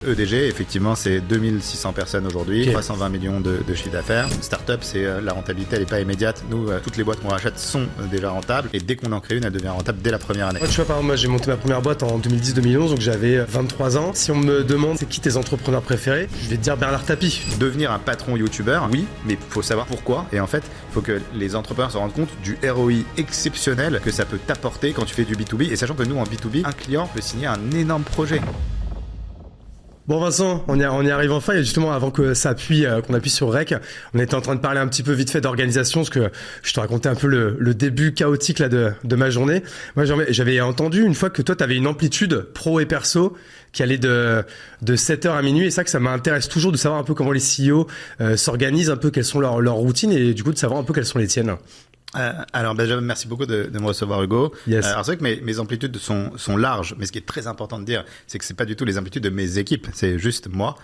EDG, effectivement, c'est 2600 personnes aujourd'hui, Okay. 320 millions de chiffre d'affaires. Startup, c'est la rentabilité, elle n'est pas immédiate. Nous, toutes les boîtes qu'on rachète sont déjà rentables. Et dès qu'on en crée une, elle devient rentable dès la première année. Moi, tu vois, par exemple, moi, j'ai monté ma première boîte en 2010-2011, donc j'avais 23 ans. Si on me demande c'est qui tes entrepreneurs préférés, je vais te dire Bernard Tapie. Devenir un patron youtubeur, oui, mais il faut savoir pourquoi. Et en fait, il faut que les entrepreneurs se rendent compte du ROI exceptionnel que ça peut t'apporter quand tu fais du B2B. Et sachant que nous, en B2B, un client peut signer un énorme projet. Bon Vincent, on y arrive enfin, et justement avant que ça appuie, qu'on appuie sur Rec, on était en train de parler un petit peu vite fait d'organisation, parce que je te racontais un peu le début chaotique là de ma journée. Moi j'avais entendu une fois que toi t'avais une amplitude pro et perso qui allait de 7h à minuit, et ça m'intéresse toujours de savoir un peu comment les CEO s'organisent, un peu quelles sont leurs routines, et du coup de savoir un peu quelles sont les tiennes. Alors Benjamin, merci beaucoup de me recevoir, Hugo. Yes. Alors c'est vrai que mes amplitudes sont larges, mais ce qui est très important de dire, c'est que c'est pas du tout les amplitudes de mes équipes, c'est juste moi.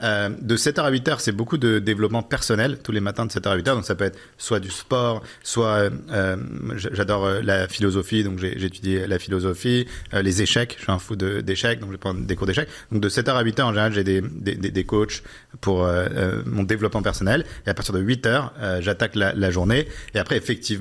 De 7h à 8h, c'est beaucoup de développement personnel tous les matins de 7h à 8h, donc ça peut être soit du sport, soit j'adore la philosophie, donc j'ai étudié la philosophie, les échecs, je suis un fou d'échecs, donc je prends des cours d'échecs. Donc de 7h à 8h, en général, j'ai des coachs pour mon développement personnel, et à partir de 8h, j'attaque la journée, et après effectivement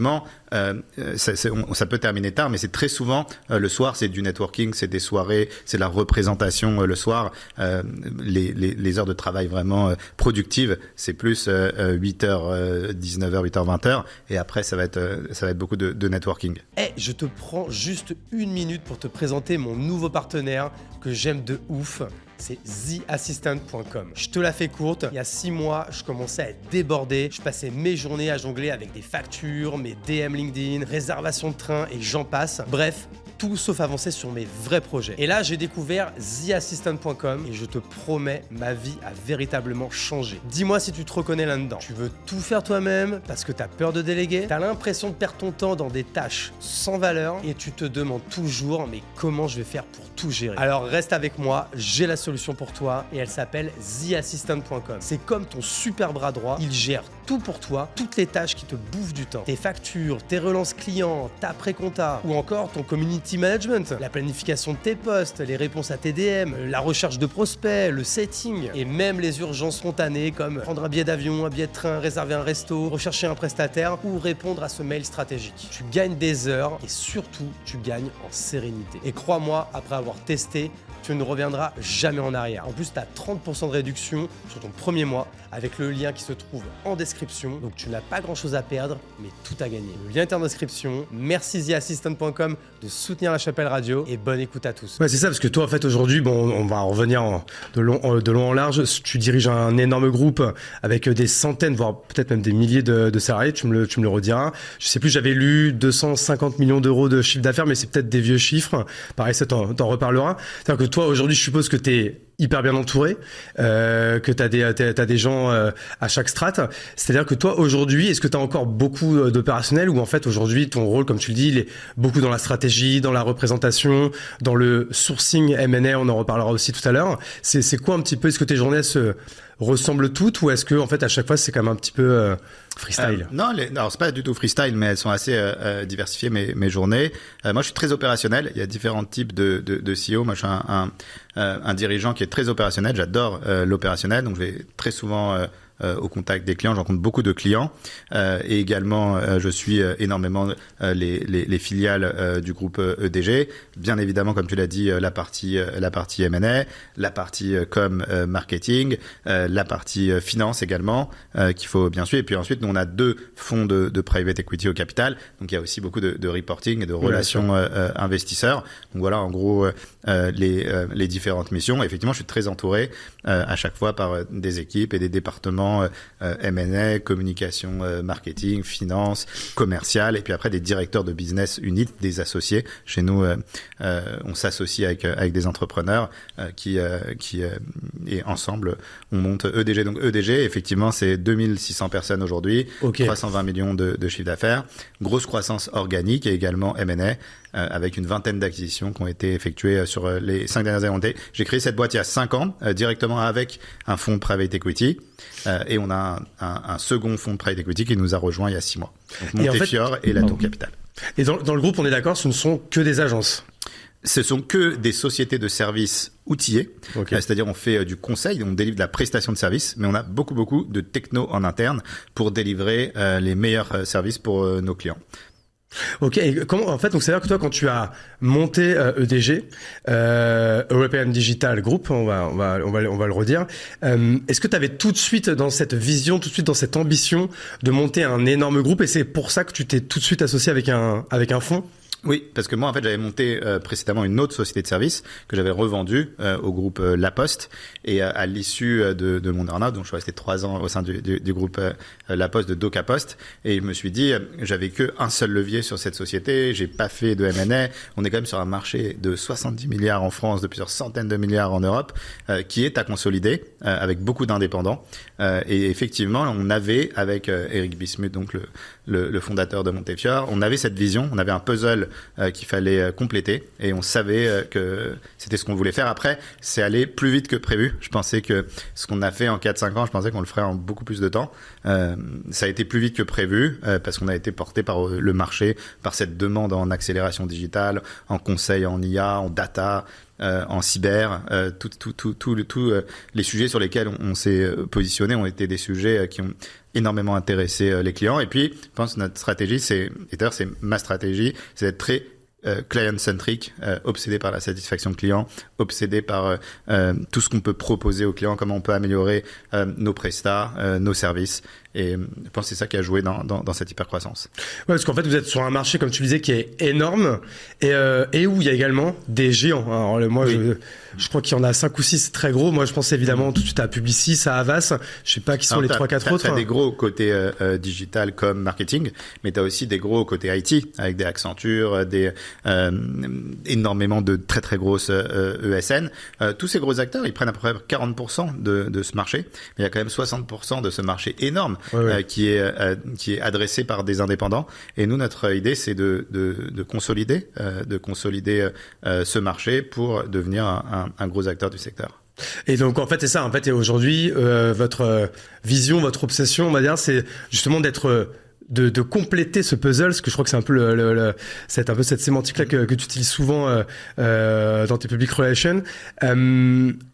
ça peut terminer tard, mais c'est très souvent le soir, c'est du networking, c'est des soirées, c'est de la représentation le soir. Les heures de travail vraiment productives, c'est plus 8h, 19h, 8h, 20h, et après ça va être beaucoup de networking. Je te prends juste une minute pour te présenter mon nouveau partenaire que j'aime de ouf. C'est TheAssistant.com. Je te la fais courte. Il y a 6 mois, je commençais à être débordé. Je passais mes journées à jongler avec des factures, mes DM LinkedIn, réservations de train et j'en passe. Bref, tout sauf avancer sur mes vrais projets. Et là, j'ai découvert TheAssistant.com et je te promets, ma vie a véritablement changé. Dis-moi si tu te reconnais là-dedans. Tu veux tout faire toi-même parce que tu as peur de déléguer, tu as l'impression de perdre ton temps dans des tâches sans valeur et tu te demandes toujours, mais comment je vais faire pour tout gérer? Alors reste avec moi, j'ai la solution pour toi et elle s'appelle TheAssistant.com. C'est comme ton super bras droit, il gère tout pour toi, toutes les tâches qui te bouffent du temps. Tes factures, tes relances clients, ta pré-compta ou encore ton community management, la planification de tes posts, les réponses à tes DM, la recherche de prospects, le setting et même les urgences spontanées comme prendre un billet d'avion, un billet de train, réserver un resto, rechercher un prestataire ou répondre à ce mail stratégique. Tu gagnes des heures et surtout tu gagnes en sérénité. Et crois-moi, après avoir testé, tu ne reviendras jamais en arrière. En plus, tu as 30% de réduction sur ton premier mois avec le lien qui se trouve en description. Donc, tu n'as pas grand-chose à perdre, mais tout à gagner. Le lien est en description. Merci TheAssistant.com de soutenir La Chapelle Radio et bonne écoute à tous. Ouais, c'est ça, parce que toi, en fait, aujourd'hui, on va revenir de long en large. Tu diriges un énorme groupe avec des centaines, voire peut-être même des milliers de salariés. Tu me le rediras. Je sais plus, j'avais lu 250 millions d'euros de chiffre d'affaires, mais c'est peut-être des vieux chiffres. Pareil, ça t'en reparlera. C'est-à-dire que toi, aujourd'hui, je suppose que tu es hyper bien entouré, que t'as des gens à chaque strate. C'est-à-dire que toi, aujourd'hui, est-ce que tu as encore beaucoup d'opérationnels ou en fait, aujourd'hui, ton rôle, comme tu le dis, il est beaucoup dans la stratégie, dans la représentation, dans le sourcing M&A, on en reparlera aussi tout à l'heure. C'est quoi un petit peu, est-ce que tes journées se ressemblent toutes ou est-ce que en fait, à chaque fois, c'est quand même un petit peu freestyle? Non, alors c'est pas du tout freestyle, mais elles sont assez diversifiées mes journées. Moi, je suis très opérationnel. Il y a différents types de CEO. Moi, je suis un dirigeant qui est très opérationnel. J'adore l'opérationnel, donc je vais très souvent au contact des clients. Je rencontre beaucoup de clients et également je suis énormément les filiales du groupe EDG. Bien évidemment, comme tu l'as dit, la partie M&A, la partie marketing, la partie finance également qu'il faut bien suivre. Et puis ensuite, nous on a 2 fonds de private equity au capital. Donc il y a aussi beaucoup de reporting et de relations investisseurs. Donc voilà en gros les différentes missions. Et effectivement, je suis très entouré à chaque fois par des équipes et des départements M&A, communication, marketing, finance, commercial, et puis après des directeurs de business unit, des associés. Chez nous, on s'associe avec des entrepreneurs qui et ensemble on monte EDG. Donc EDG, effectivement, c'est 2600 personnes aujourd'hui, okay. 320 millions de chiffre d'affaires, grosse croissance organique et également M&A. Avec une vingtaine d'acquisitions qui ont été effectuées sur les 5 dernières années. J'ai créé cette boîte il y a 5 ans, directement avec un fonds de private equity. Et on a un second fonds de private equity qui nous a rejoint il y a 6 mois. Donc Montefiore et la Tour Capital. Et dans le groupe, on est d'accord, ce ne sont que des agences? Ce sont que des sociétés de services outillées, c'est-à-dire on fait du conseil, on délivre de la prestation de services, mais on a beaucoup de techno en interne pour délivrer les meilleurs services pour nos clients. Ok, et comment, en fait, donc c'est-à-dire que toi, quand tu as monté EDG, European Digital Group, on va le redire, est-ce que tu avais tout de suite dans cette vision, tout de suite dans cette ambition de monter un énorme groupe, et c'est pour ça que tu t'es tout de suite associé avec un fonds? Oui, parce que moi, en fait, j'avais monté précédemment une autre société de services que j'avais revendue au groupe La Poste. Et à l'issue de mon earn-out, donc je suis resté 3 ans au sein du groupe La Poste de Doca Post. Et je me suis dit, j'avais qu'un seul levier sur cette société. J'ai pas fait de M&A. On est quand même sur un marché de 70 milliards en France, de plusieurs centaines de milliards en Europe, qui est à consolider avec beaucoup d'indépendants. Et effectivement, on avait avec Eric Bismuth, donc le fondateur de Montefiore, on avait cette vision, on avait un puzzle qu'il fallait compléter et on savait que c'était ce qu'on voulait faire. Après, c'est allé plus vite que prévu. Je pensais que ce qu'on a fait en 4-5 ans, je pensais qu'on le ferait en beaucoup plus de temps. Ça a été plus vite que prévu parce qu'on a été porté par le marché, par cette demande en accélération digitale, en conseil en IA, en data, en cyber. Tous les sujets sur lesquels on s'est positionné ont été des sujets qui ont énormément intéressé les clients. Et puis, je pense que notre stratégie, et d'ailleurs c'est ma stratégie, c'est d'être très client-centric, obsédé par la satisfaction client, obsédé par tout ce qu'on peut proposer aux clients, comment on peut améliorer nos prestats, nos services. Et je pense que c'est ça qui a joué dans cette hypercroissance. Ouais, parce qu'en fait, vous êtes sur un marché, comme tu disais, qui est énorme et où il y a également des géants. Alors, moi, oui. Je crois qu'il y en a 5 ou 6 très gros. Moi, je pense évidemment tout de suite à Publicis, à Havas. Je sais pas qui sont les 3-4 autres. T'as des gros côté digital comme marketing, mais t'as aussi des gros côté IT avec des Accenture, énormément de très grosses ESN. Tous ces gros acteurs, ils prennent à peu près 40% de ce marché, mais il y a quand même 60% de ce marché énorme qui est adressé par des indépendants. Et nous, notre idée, c'est de consolider ce marché pour devenir un gros acteur du secteur. Et donc en fait c'est ça, en fait, et aujourd'hui votre vision, votre obsession, on va dire, c'est justement de compléter ce puzzle, parce que je crois que c'est un peu c'est un peu cette sémantique-là que tu utilises souvent dans tes public relations.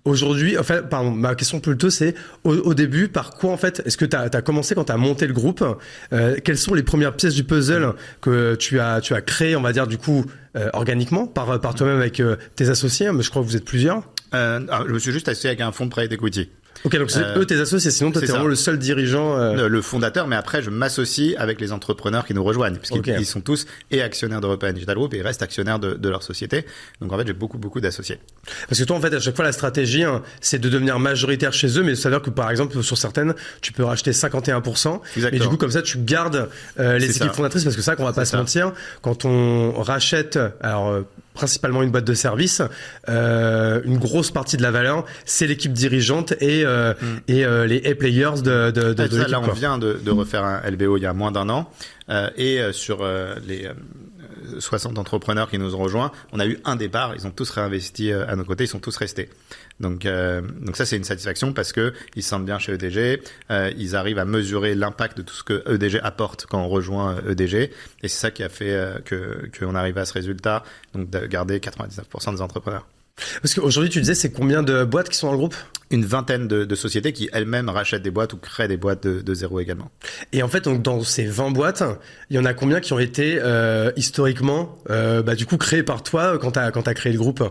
Aujourd'hui, enfin, pardon, ma question plutôt c'est au début, par quoi en fait, est-ce que t'as commencé quand t'as monté le groupe, quelles sont les premières pièces du puzzle que tu as créé, on va dire du coup organiquement par toi-même avec tes associés, mais je crois que vous êtes plusieurs. Je me suis juste associé avec un fonds de private equity. Ok, donc c'est eux tes associés, sinon toi t'es vraiment le seul dirigeant. Le fondateur, mais après je m'associe avec les entrepreneurs qui nous rejoignent, parce qu'ils sont tous et actionnaires d'European Digital Group et ils restent actionnaires de leur société. Donc en fait j'ai beaucoup d'associés. Parce que toi en fait à chaque fois la stratégie c'est de devenir majoritaire chez eux, mais ça veut dire que par exemple sur certaines tu peux racheter 51%. Exactement. Et du coup comme ça tu gardes les équipes fondatrices, parce que c'est ça qu'on va pas se mentir, quand on rachète principalement une boîte de service, une grosse partie de la valeur c'est l'équipe dirigeante et les A-players de l'équipe. Là, on vient de refaire un LBO il y a moins d'1 an et sur les 60 entrepreneurs qui nous ont rejoints, on a eu un départ, ils ont tous réinvesti à nos côtés, ils sont tous restés. Donc ça, c'est une satisfaction parce que ils se sentent bien chez EDG, ils arrivent à mesurer l'impact de tout ce que EDG apporte quand on rejoint EDG, et c'est ça qui a fait qu'on arrive à ce résultat, donc de garder 99% des entrepreneurs. Parce qu'aujourd'hui, tu disais, c'est combien de boîtes qui sont dans le groupe ? Une vingtaine de sociétés qui elles-mêmes rachètent des boîtes ou créent des boîtes de zéro également. Et en fait, donc, dans ces 20 boîtes, il y en a combien qui ont été historiquement du coup créées par toi quand t'as créé le groupe ?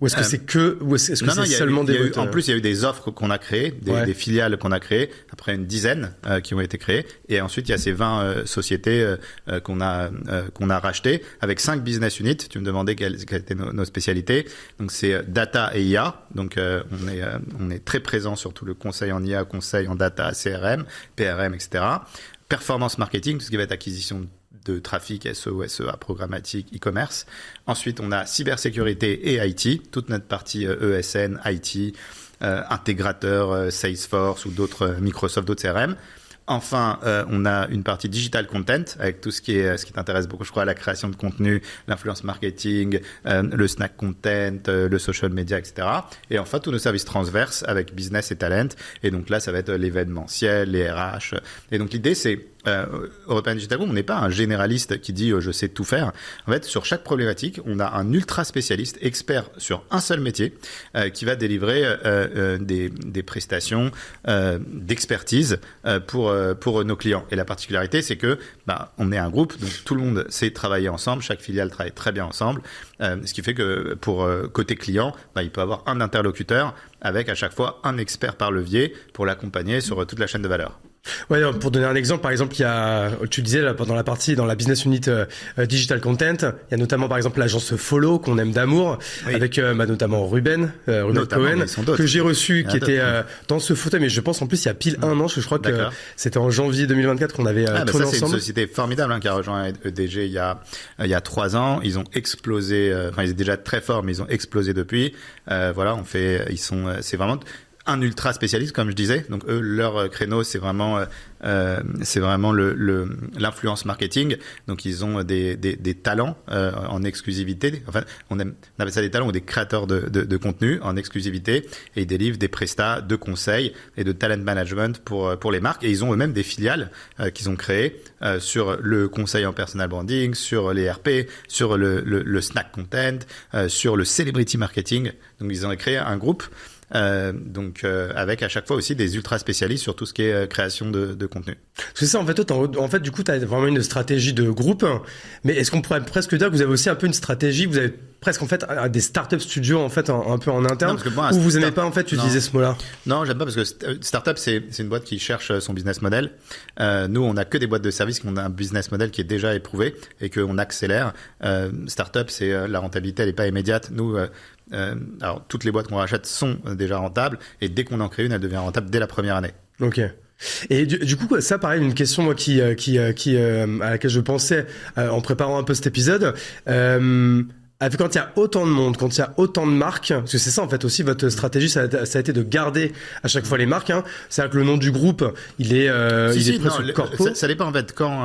Ou est-ce que c'est seulement des boîtes ? En plus, il y a eu des offres qu'on a créées, des filiales qu'on a créées, après une dizaine qui ont été créées. Et ensuite, il y a ces 20 sociétés qu'on a rachetées avec 5 business units. Tu me demandais quelles étaient nos spécialités. Donc, c'est data et IA. Donc, on est très présent sur tout le conseil en IA, conseil en data, CRM, PRM, etc. Performance marketing, tout ce qui va être acquisition de trafic, SEO, SEA, programmatique, e-commerce. Ensuite, on a cybersécurité et IT, toute notre partie ESN, IT, intégrateur, Salesforce ou d'autres Microsoft, d'autres CRM. Enfin, on a une partie digital content avec tout ce qui t'intéresse beaucoup, je crois, la création de contenu, l'influence marketing, le snack content, le social media, etc. Et enfin, tous nos services transverses avec business et talent. Et donc là, ça va être l'événementiel, les RH. Et donc l'idée, c'est European Digital Group, on n'est pas un généraliste qui dit je sais tout faire. En fait, sur chaque problématique, on a un ultra spécialiste expert sur un seul métier qui va délivrer des prestations d'expertise pour nos clients. Et la particularité, c'est que on est un groupe, donc tout le monde sait travailler ensemble, chaque filiale travaille très bien ensemble, ce qui fait que pour côté client, il peut avoir un interlocuteur avec à chaque fois un expert par levier pour l'accompagner sur toute la chaîne de valeur. Ouais, pour donner un exemple, par exemple, tu disais là, dans la business unit digital content, il y a notamment par exemple l'agence Follow qu'on aime d'amour, avec notamment Ruben Cohen, que j'ai reçu, qui était dans ce fauteuil, mais je pense en plus il y a pile un an, je crois que c'était en janvier 2024 qu'on avait tourné ensemble. C'est une société formidable qui a rejoint EDG il y a 3 ans. Ils ont explosé, ils étaient déjà très forts, mais ils ont explosé depuis. C'est vraiment un ultra spécialiste, comme je disais. Donc eux, leur créneau, c'est vraiment l'influence marketing. Donc ils ont des talents en exclusivité. Enfin, on appelle ça des talents ou des créateurs de contenu en exclusivité, et ils délivrent des prestats de conseils et de talent management pour les marques. Et ils ont eux-mêmes des filiales qu'ils ont créées sur le conseil en personal branding, sur les RP, sur le snack content, sur le celebrity marketing. Donc ils ont créé un groupe. Avec à chaque fois aussi des ultra spécialistes sur tout ce qui est création de contenu. C'est ça, en fait, du coup, tu as vraiment une stratégie de groupe, mais est-ce qu'on pourrait presque dire que vous avez aussi un peu une stratégie, vous avez presque en fait des startup studios en fait un peu en interne, ou vous aimez pas en fait utiliser ce mot-là? Non, j'aime pas, parce que startup c'est une boîte qui cherche son business model. Nous, on a que des boîtes de services qui ont un business model qui est déjà éprouvé et qu'on accélère. Startup, c'est la rentabilité, elle est pas immédiate. Nous, alors toutes les boîtes qu'on rachète sont déjà rentables, et dès qu'on en crée une, elle devient rentable dès la première année. Ok. Et du coup, ça, pareil, une question moi qui à laquelle je pensais en préparant un peu cet épisode. Quand il y a autant de monde, quand il y a autant de marques, parce que c'est ça en fait aussi votre stratégie, ça a été de garder à chaque fois les marques. C'est-à-dire que le nom du groupe, il est presque corpo. Ça dépend en fait quand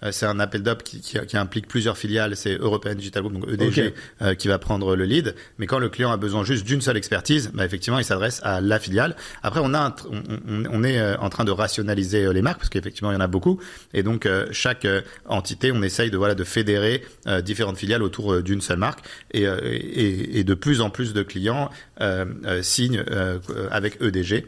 c'est un appel d'offres qui implique plusieurs filiales, c'est European Digital Group, donc EDG, qui va prendre le lead. Mais quand le client a besoin juste d'une seule expertise, effectivement, il s'adresse à la filiale. Après, on est en train de rationaliser les marques, parce qu'effectivement, il y en a beaucoup. Et donc, chaque entité, on essaye de fédérer différentes filiales autour d'une seule marque. Et de plus en plus de clients signent avec EDG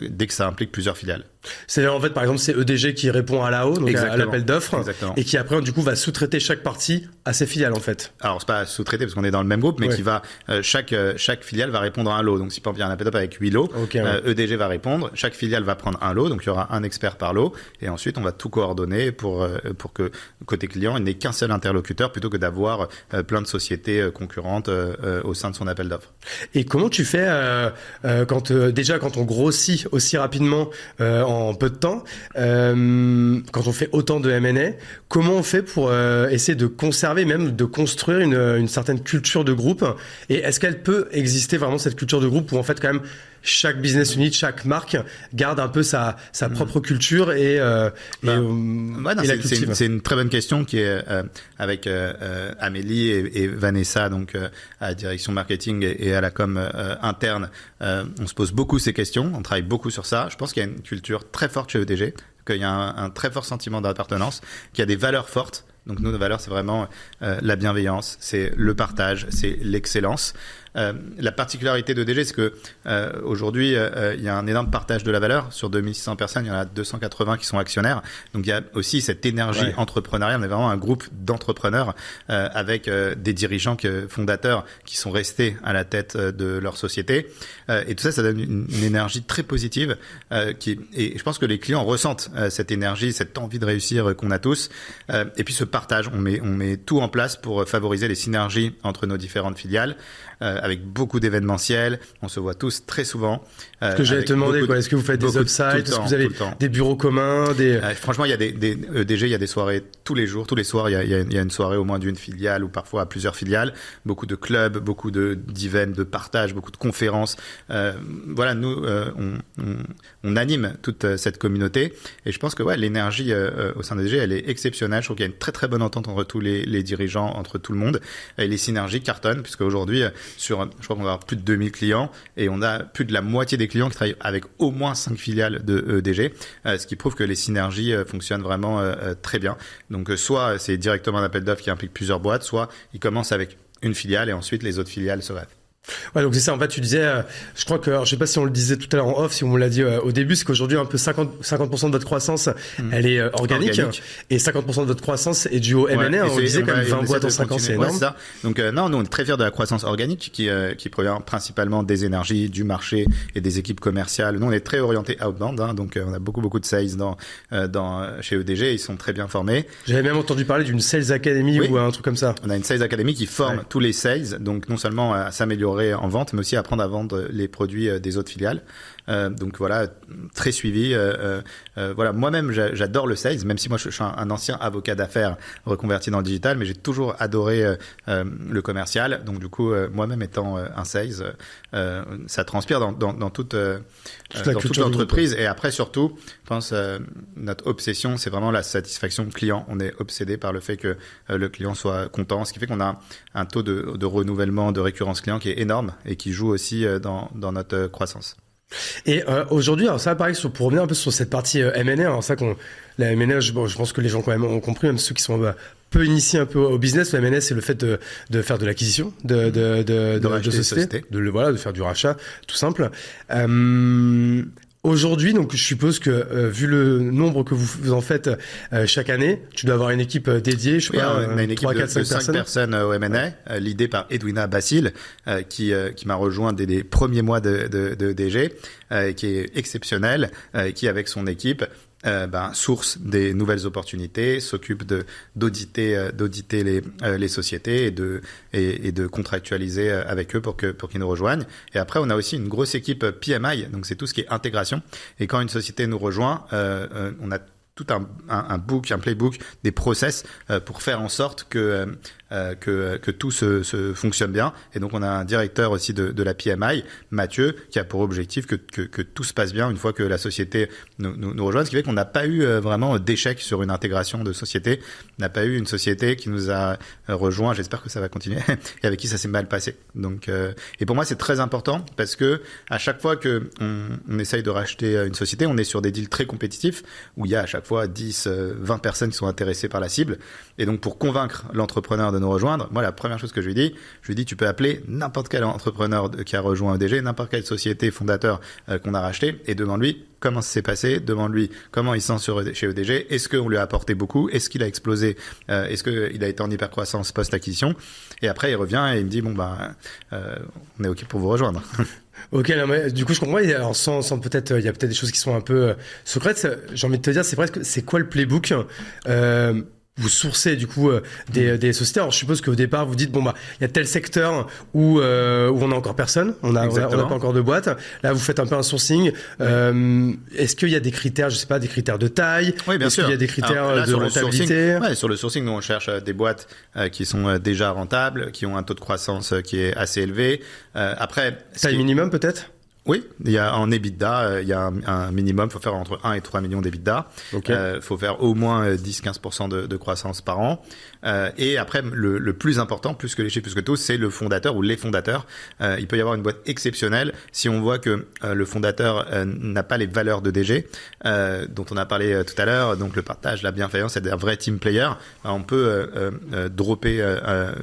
dès que ça implique plusieurs filiales. C'est-à-dire en fait, par exemple, c'est EDG qui répond à l'AO, donc à l'appel d'offres, et qui après du coup va sous-traiter chaque partie à ses filiales en fait. Alors c'est pas sous-traiter parce qu'on est dans le même groupe, mais qui va chaque filiale va répondre à un lot. Donc si par exemple il y a un appel d'offres avec 8 lots, EDG va répondre, chaque filiale va prendre un lot, donc il y aura un expert par lot, et ensuite on va tout coordonner pour que côté client il n'ait qu'un seul interlocuteur plutôt que d'avoir plein de sociétés concurrentes au sein de son appel d'offres. Et comment tu fais quand on grossit aussi rapidement en peu de temps, quand on fait autant de M&A, comment on fait pour essayer de conserver, même de construire une certaine culture de groupe? Et est-ce qu'elle peut exister vraiment, cette culture de groupe, où en fait quand même chaque business unit, chaque marque garde un peu sa propre culture et la cultive? C'est une très bonne question qui est avec Amélie et Vanessa, donc à la direction marketing et à la com interne. On se pose beaucoup ces questions, on travaille beaucoup sur ça. Je pense qu'il y a une culture très forte chez EDG, qu'il y a un très fort sentiment d'appartenance, qu'il y a des valeurs fortes. Donc nos valeurs, c'est vraiment la bienveillance, c'est le partage, c'est l'excellence. La particularité d'EDG, c'est que aujourd'hui, il y a un énorme partage de la valeur. Sur 2600 personnes, il y en a 280 qui sont actionnaires. Donc il y a aussi cette énergie entrepreneuriale. On est vraiment un groupe d'entrepreneurs avec des dirigeants fondateurs qui sont restés à la tête de leur société. Et tout ça, ça donne une énergie très positive. Et je pense que les clients ressentent cette énergie, cette envie de réussir qu'on a tous. Et puis ce partage, on met tout en place pour favoriser les synergies entre nos différentes filiales. Avec beaucoup d'événementiels, on se voit tous très souvent. Ce que j'allais te demander, est-ce que vous faites des upsides, est-ce que vous avez des bureaux communs, franchement, il y a des EDG, il y a des soirées tous les jours, tous les soirs, il y a une soirée au moins d'une filiale ou parfois à plusieurs filiales, beaucoup de clubs, beaucoup d'events, de partage, beaucoup de conférences. Nous, on anime toute cette communauté, et je pense que l'énergie au sein d'EDG, elle est exceptionnelle. Je trouve qu'il y a une très très bonne entente entre tous les dirigeants, entre tout le monde, et les synergies cartonnent, puisque aujourd'hui, sur je crois qu'on va avoir plus de 2000 clients et on a plus de la moitié des clients qui travaillent avec au moins 5 filiales de EDG, ce qui prouve que les synergies fonctionnent vraiment très bien. Donc soit c'est directement un appel d'offres qui implique plusieurs boîtes, soit ils commencent avec une filiale et ensuite les autres filiales se greffent. Ouais, donc c'est ça. En fait, tu disais, je crois que, alors, je sais pas si on le disait tout à l'heure en off, si on l'a dit au début, c'est qu'aujourd'hui, un peu 50% de votre croissance, elle est organique, et 50% de votre croissance est due au M&A. Ouais, on disait quand même 20 boîtes en 5 ans, c'est énorme. Ouais, ça. Donc, non, nous, on est très fiers de la croissance organique qui provient principalement des énergies, du marché et des équipes commerciales. Nous, on est très orienté outbound, hein, donc on a beaucoup de sales chez EDG, ils sont très bien formés. J'avais même entendu parler d'une Sales Academy ou un truc comme ça. On a une Sales Academy qui forme tous les sales, donc non seulement à s'améliorer en vente, mais aussi apprendre à vendre les produits des autres filiales. Donc voilà, très suivi. Voilà, moi-même, j'adore le sales, même si moi je suis un ancien avocat d'affaires reconverti dans le digital, mais j'ai toujours adoré le commercial. Donc du coup, moi-même étant un sales, ça transpire dans toute l'entreprise. Et après, surtout, je pense notre obsession, c'est vraiment la satisfaction client. On est obsédé par le fait que le client soit content, ce qui fait qu'on a un taux de renouvellement, de récurrence client qui est énorme et qui joue aussi dans notre croissance. Et aujourd'hui, alors ça pareil, pour revenir un peu sur cette partie M&A, alors ça la M&A, je pense que les gens quand même ont compris, même ceux qui sont peu initiés un peu au business, le M&A c'est le fait de faire de l'acquisition de sociétés, de faire du rachat, tout simple. Aujourd'hui, donc je suppose que vu le nombre que vous en faites chaque année, tu dois avoir une équipe dédiée, je sais pas, on a une équipe 3, 4, 5 5 personnes au M&A, l'idée par Edwina Basile, qui m'a rejoint dès les premiers mois de DG, qui est exceptionnelle, qui avec son équipe source des nouvelles opportunités, s'occupe d'auditer les sociétés et de contractualiser avec eux pour qu'ils nous rejoignent. Et après, on a aussi une grosse équipe PMI, donc c'est tout ce qui est intégration. Et quand une société nous rejoint, on a tout un playbook, des process pour faire en sorte que tout se fonctionne bien. Et donc, on a un directeur aussi de la PMI, Mathieu, qui a pour objectif que tout se passe bien une fois que la société nous rejoint. Ce qui fait qu'on n'a pas eu vraiment d'échec sur une intégration de société. On n'a pas eu une société qui nous a rejoint. J'espère que ça va continuer et avec qui ça s'est mal passé. Donc, et pour moi, c'est très important parce que à chaque fois que on essaye de racheter une société, on est sur des deals très compétitifs où il y a à chaque fois 10, 20 personnes qui sont intéressées par la cible. Et donc, pour convaincre l'entrepreneur de nous rejoindre, moi, la première chose que je lui dis, tu peux appeler n'importe quel entrepreneur qui a rejoint EDG, n'importe quelle société fondateur qu'on a racheté et demande-lui comment ça s'est passé, demande-lui comment il se sent chez EDG, est-ce qu'on lui a apporté beaucoup, est-ce qu'il a explosé, est-ce qu'il a été en hypercroissance post-acquisition, et après il revient et il me dit on est OK pour vous rejoindre. Ok, non, mais du coup je comprends. Alors sans peut-être, il y a peut-être des choses qui sont un peu secrètes. J'ai envie de te dire, c'est quoi le playbook? Vous sourcez du coup des sociétés. Alors je suppose qu'au départ vous dites il y a tel secteur où on a encore personne, on n'a pas encore de boîte. Là vous faites un peu un sourcing. Est-ce qu'il y a des critères, je sais pas, des critères de taille? Oui, bien sûr. Est-ce qu'il y a des critères de rentabilité? Sur le sourcing, nous on cherche des boîtes qui sont déjà rentables, qui ont un taux de croissance qui est assez élevé. Après, taille minimum peut-être? Oui, il y a en EBITDA, il y a un minimum, faut faire entre 1 et 3 millions d'EBITDA. Okay. Faut faire au moins 10-15% de croissance par an. Et après, le plus important, plus que les chiffres, plus que tout, c'est le fondateur ou les fondateurs. Il peut y avoir une boîte exceptionnelle si on voit que le fondateur n'a pas les valeurs de DG, dont on a parlé tout à l'heure, donc le partage, la bienveillance, c'est un vrai team player. On peut dropper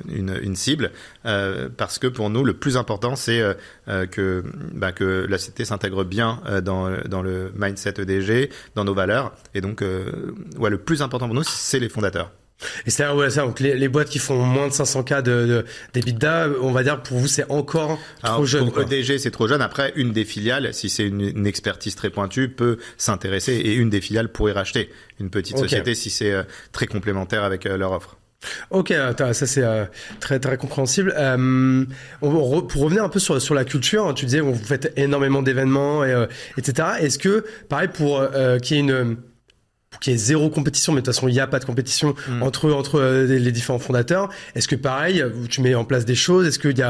une cible parce que pour nous, le plus important, c'est que la société s'intègre bien dans le mindset EDG, dans nos valeurs. Et donc, le plus important pour nous, c'est les fondateurs. Et c'est-à-dire, donc les boîtes qui font moins de 500K d'EBITDA, on va dire pour vous c'est encore trop jeune. Pour EDG c'est trop jeune. Après, une des filiales, si c'est une expertise très pointue, peut s'intéresser et une des filiales pourrait racheter une petite société si c'est très complémentaire avec leur offre. Ok, ça c'est très très compréhensible. Pour revenir un peu sur la culture, tu disais vous faites énormément d'événements, etc. Est-ce que, pareil, pour qu'il y ait pour qu'il y ait zéro compétition, mais de toute façon, il n'y a pas de compétition entre les différents fondateurs. Est-ce que pareil, tu mets en place des choses? Est-ce qu'il y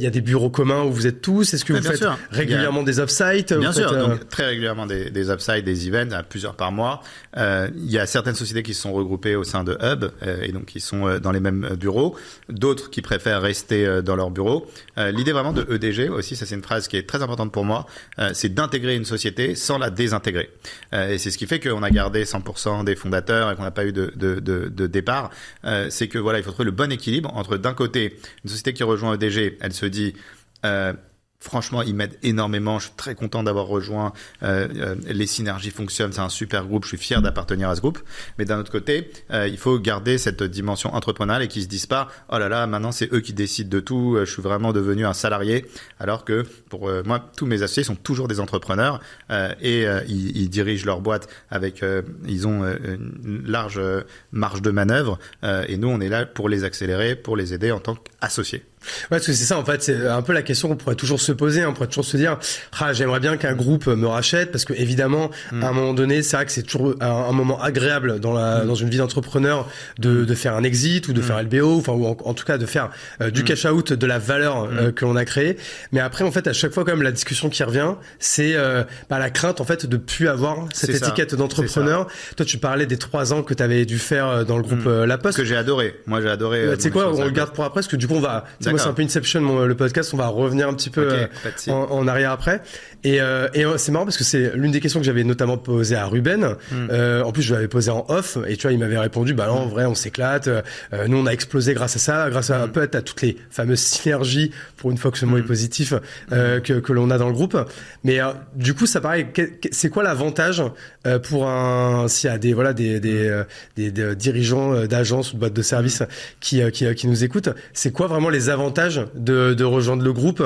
a des bureaux communs où vous êtes tous? Est-ce que vous faites régulièrement des off-sites? Bien sûr, donc très régulièrement des off-sites, des events, à plusieurs par mois. Il y a certaines sociétés qui se sont regroupées au sein de Hub et donc qui sont dans les mêmes bureaux. D'autres qui préfèrent rester dans leur bureau. L'idée vraiment de EDG aussi, ça c'est une phrase qui est très importante pour moi, c'est d'intégrer une société sans la désintégrer. Et c'est ce qui fait qu'on a gardé 100% des fondateurs et qu'on n'a pas eu de départ. C'est que voilà, il faut trouver le bon équilibre entre d'un côté une société qui rejoint EDG, elle se dit franchement, ils m'aident énormément. Je suis très content d'avoir rejoint. Les synergies fonctionnent. C'est un super groupe. Je suis fier d'appartenir à ce groupe. Mais d'un autre côté, il faut garder cette dimension entrepreneuriale et qu'ils se disent pas, oh là là, maintenant c'est eux qui décident de tout. Je suis vraiment devenu un salarié. Alors que pour moi, tous mes associés sont toujours des entrepreneurs et ils dirigent leur boîte avec. Ils ont une large marge de manœuvre et nous, on est là pour les accélérer, pour les aider en tant qu'associés. Ouais, parce que c'est ça, en fait, c'est un peu la question qu'on pourrait toujours se poser, on pourrait toujours se dire, j'aimerais bien qu'un groupe me rachète, parce que évidemment, à un moment donné, c'est vrai que c'est toujours un moment agréable dans une vie d'entrepreneur de faire un exit ou de faire LBO, enfin, ou en tout cas de faire du cash out de la valeur que l'on a créée. Mais après, en fait, à chaque fois, quand même, la discussion qui revient, c'est la crainte, en fait, de plus avoir cette étiquette d'entrepreneur. Toi, tu parlais des 3 ans que tu avais dû faire dans le groupe La Poste. Que j'ai adoré. Moi, j'ai adoré. Tu sais quoi, on le garde pour après, parce que du coup, on va... Moi, c'est un peu Inception, le podcast. On va revenir un petit peu en arrière après. Et c'est marrant parce que c'est l'une des questions que j'avais notamment posée à Ruben. En plus, je l'avais posée en off. Et tu vois, il m'avait répondu, non, en vrai, on s'éclate. Nous, on a explosé grâce à ça, grâce à un peu à toutes les fameuses synergies, pour une fois que ce mot est positif, que l'on a dans le groupe. Mais du coup, ça paraît, c'est quoi l'avantage pour s'il y a des dirigeants d'agences ou de boîtes de services qui nous écoutent, c'est quoi vraiment les avantages de rejoindre le groupe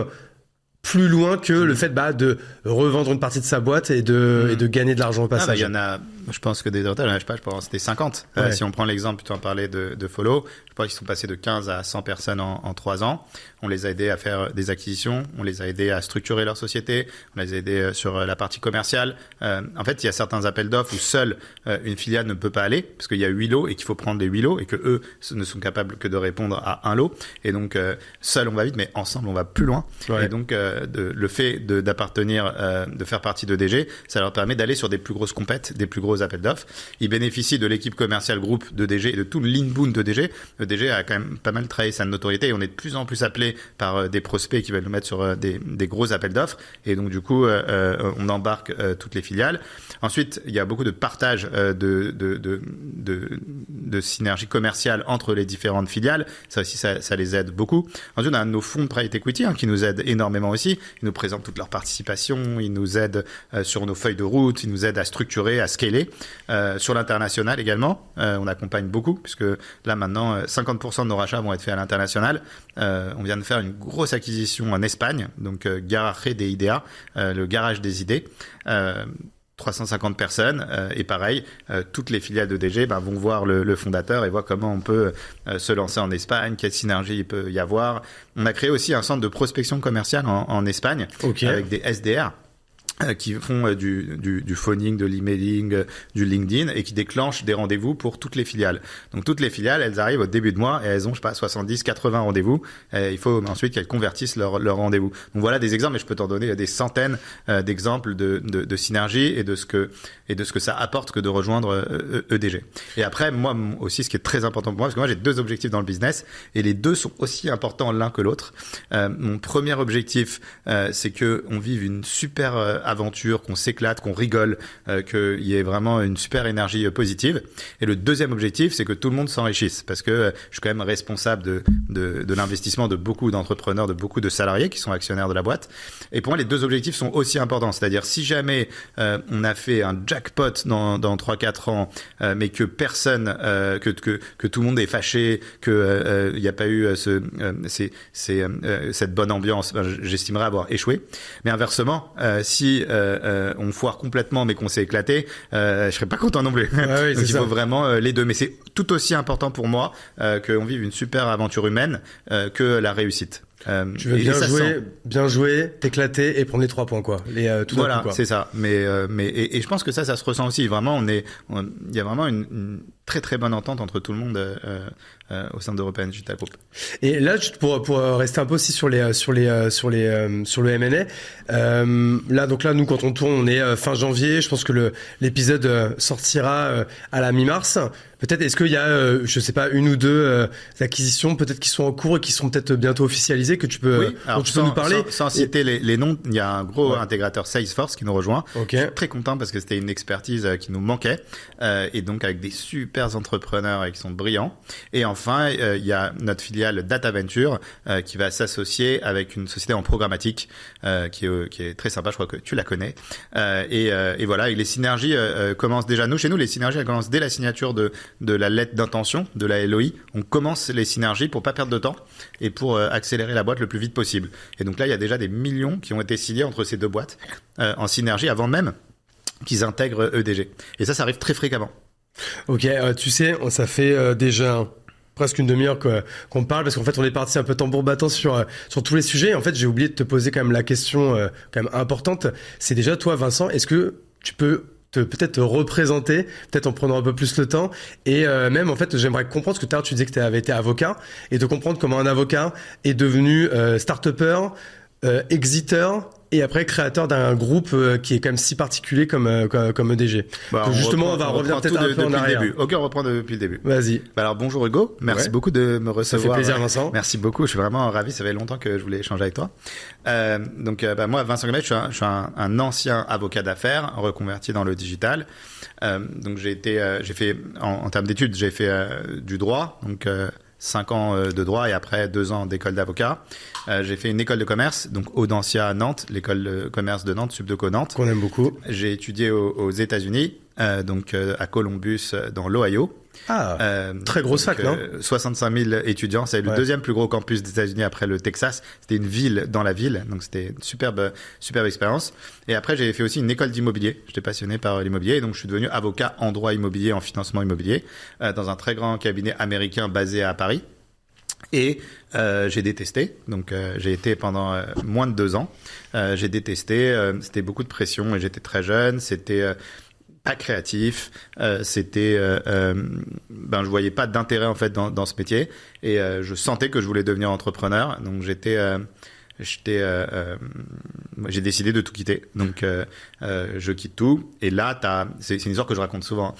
plus loin que le fait de revendre une partie de sa boîte et de gagner de l'argent au passage? Il y en a, je pense que des avantages, je sais pas, je pense que c'était 50. Si on prend l'exemple, tu en parlais de Follow, je pense qu'ils sont passés de 15 à 100 personnes en 3 ans. On les a aidés à faire des acquisitions, on les a aidés à structurer leur société, on les a aidés sur la partie commerciale. En fait, il y a certains appels d'offres où seule une filiale ne peut pas aller, parce qu'il y a 8 lots et qu'il faut prendre les 8 lots et que eux ne sont capables que de répondre à un lot. Et donc, seul on va vite, mais ensemble on va plus loin. Et donc, le fait d'appartenir, de faire partie de DG, ça leur permet d'aller sur des plus grosses compètes, des plus gros appels d'offres. Ils bénéficient de l'équipe commerciale groupe de DG et de tout l'inbound de DG. Le DG a quand même pas mal travaillé sa notoriété et on est de plus en plus appelé par des prospects qui veulent nous mettre sur des gros appels d'offres. Et donc, du coup, on embarque toutes les filiales. Ensuite, il y a beaucoup de partage de synergie commerciale entre les différentes filiales. Ça aussi, ça les aide beaucoup. Ensuite, on a nos fonds de private equity qui nous aident énormément aussi. Ils nous présentent toute leur participation, ils nous aident sur nos feuilles de route, ils nous aident à structurer, à scaler. Sur l'international également, on accompagne beaucoup, puisque là maintenant, 50% de nos rachats vont être faits à l'international. On vient de faire une grosse acquisition en Espagne, donc Garaje de Idea, le garage des idées. 350 personnes et pareil, toutes les filiales de DG vont voir le fondateur et voir comment on peut se lancer en Espagne, quelle synergie il peut y avoir. On a créé aussi un centre de prospection commerciale en Espagne avec des SDR qui font du phoning, de l'emailing, du LinkedIn et qui déclenchent des rendez-vous pour toutes les filiales. Donc toutes les filiales, elles arrivent au début de mois et elles ont, 70, 80 rendez-vous. Il faut ensuite qu'elles convertissent leurs rendez-vous. Donc voilà des exemples, et je peux t'en donner des centaines d'exemples de synergie et de ce que ça apporte que de rejoindre EDG. Et après, moi aussi, ce qui est très important pour moi, parce que moi j'ai 2 objectifs dans le business et les 2 sont aussi importants l'un que l'autre. Mon premier objectif, c'est que on vive une super aventure, qu'on s'éclate, qu'on rigole, qu'il y ait vraiment une super énergie positive. Et le deuxième objectif, c'est que tout le monde s'enrichisse, parce que je suis quand même responsable de l'investissement de beaucoup d'entrepreneurs, de beaucoup de salariés qui sont actionnaires de la boîte. Et pour moi, les 2 objectifs sont aussi importants. C'est-à-dire, si jamais on a fait un jackpot dans 3-4 ans, mais que personne, que tout le monde est fâché, que il n'y a pas eu cette bonne ambiance, j'estimerais avoir échoué. Mais inversement, si on foire complètement mais qu'on s'est éclaté, je serais pas content non plus. Ouais, oui, donc il faut vraiment les 2. Mais c'est tout aussi important pour moi qu'on vive une super aventure humaine que la réussite. Tu veux bien jouer, t'éclater et prendre les 3 points, quoi. Tout voilà, d'un coup, quoi. c'est ça. Mais je pense que ça se ressent aussi. Vraiment, il y a vraiment une très très bonne entente entre tout le monde au sein d'European Digital Group. Et là, pour rester un peu aussi sur le M&A, là, nous, quand on tourne, on est fin janvier. Je pense que l'épisode sortira à la mi-mars. Peut-être, est-ce qu'il y a, je sais pas, 1 ou 2 acquisitions peut-être qui sont en cours et qui sont peut-être bientôt officialisées que tu peux, dont tu peux nous parler? Sans citer les noms, il y a un gros intégrateur Salesforce qui nous rejoint. Okay. Je suis très content parce que c'était une expertise qui nous manquait et donc avec des super entrepreneurs qui sont brillants. Et enfin, il y a notre filiale Data Venture qui va s'associer avec une société en programmatique qui est très sympa. Je crois que tu la connais. Et voilà, et les synergies commencent déjà. Chez nous, les synergies elles commencent dès la signature de la lettre d'intention, de la LOI. On commence les synergies pour pas perdre de temps et pour accélérer la boîte le plus vite possible. Et donc là, il y a déjà des millions qui ont été signés entre ces 2 boîtes en synergie avant même qu'ils intègrent EDG. Et ça arrive très fréquemment. Ok, tu sais, ça fait déjà presque une demi-heure qu'on parle parce qu'en fait on est parti un peu tambour battant sur tous les sujets. En fait, j'ai oublié de te poser quand même la question quand même importante. C'est déjà toi, Vincent, est-ce que tu peux peut-être te représenter, peut-être en prenant un peu plus le temps et même en fait j'aimerais comprendre, parce que tout à l'heure tu disais que tu avais été avocat, et de comprendre comment un avocat est devenu start-upper, exiteur et après créateur d'un groupe qui est quand même si particulier comme EDG. Donc justement, on va revenir peut-être un peu en arrière. Ok, on reprend depuis le début. Vas-y. Alors bonjour Hugo, merci beaucoup de me recevoir. Ça fait plaisir, Vincent. Merci beaucoup, je suis vraiment ravi, ça fait longtemps que je voulais échanger avec toi. Moi, Vincent Guillemette, je suis un ancien avocat d'affaires reconverti dans le digital. Donc j'ai fait en termes d'études, j'ai fait du droit, donc 5 ans de droit et après 2 ans d'école d'avocat. J'ai fait une école de commerce, donc Audencia à Nantes, l'école de commerce de Nantes, Subdeco Nantes. Qu'on aime beaucoup. J'ai étudié aux États-Unis, donc à Columbus, dans l'Ohio. Très grosse fac, non? 65 000 étudiants, c'est le deuxième plus gros campus des États-Unis après le Texas. C'était une ville dans la ville, donc c'était une superbe expérience. Et après, j'ai fait aussi une école d'immobilier. J'étais passionné par l'immobilier, et donc je suis devenu avocat en droit immobilier, en financement immobilier, dans un très grand cabinet américain basé à Paris. Et j'ai détesté, donc j'ai été pendant moins de 2 ans. J'ai détesté, c'était beaucoup de pression et j'étais très jeune. C'était pas créatif, je voyais pas d'intérêt en fait dans ce métier et je sentais que je voulais devenir entrepreneur. Donc j'ai décidé de tout quitter. Donc je quitte tout et là c'est une histoire que je raconte souvent.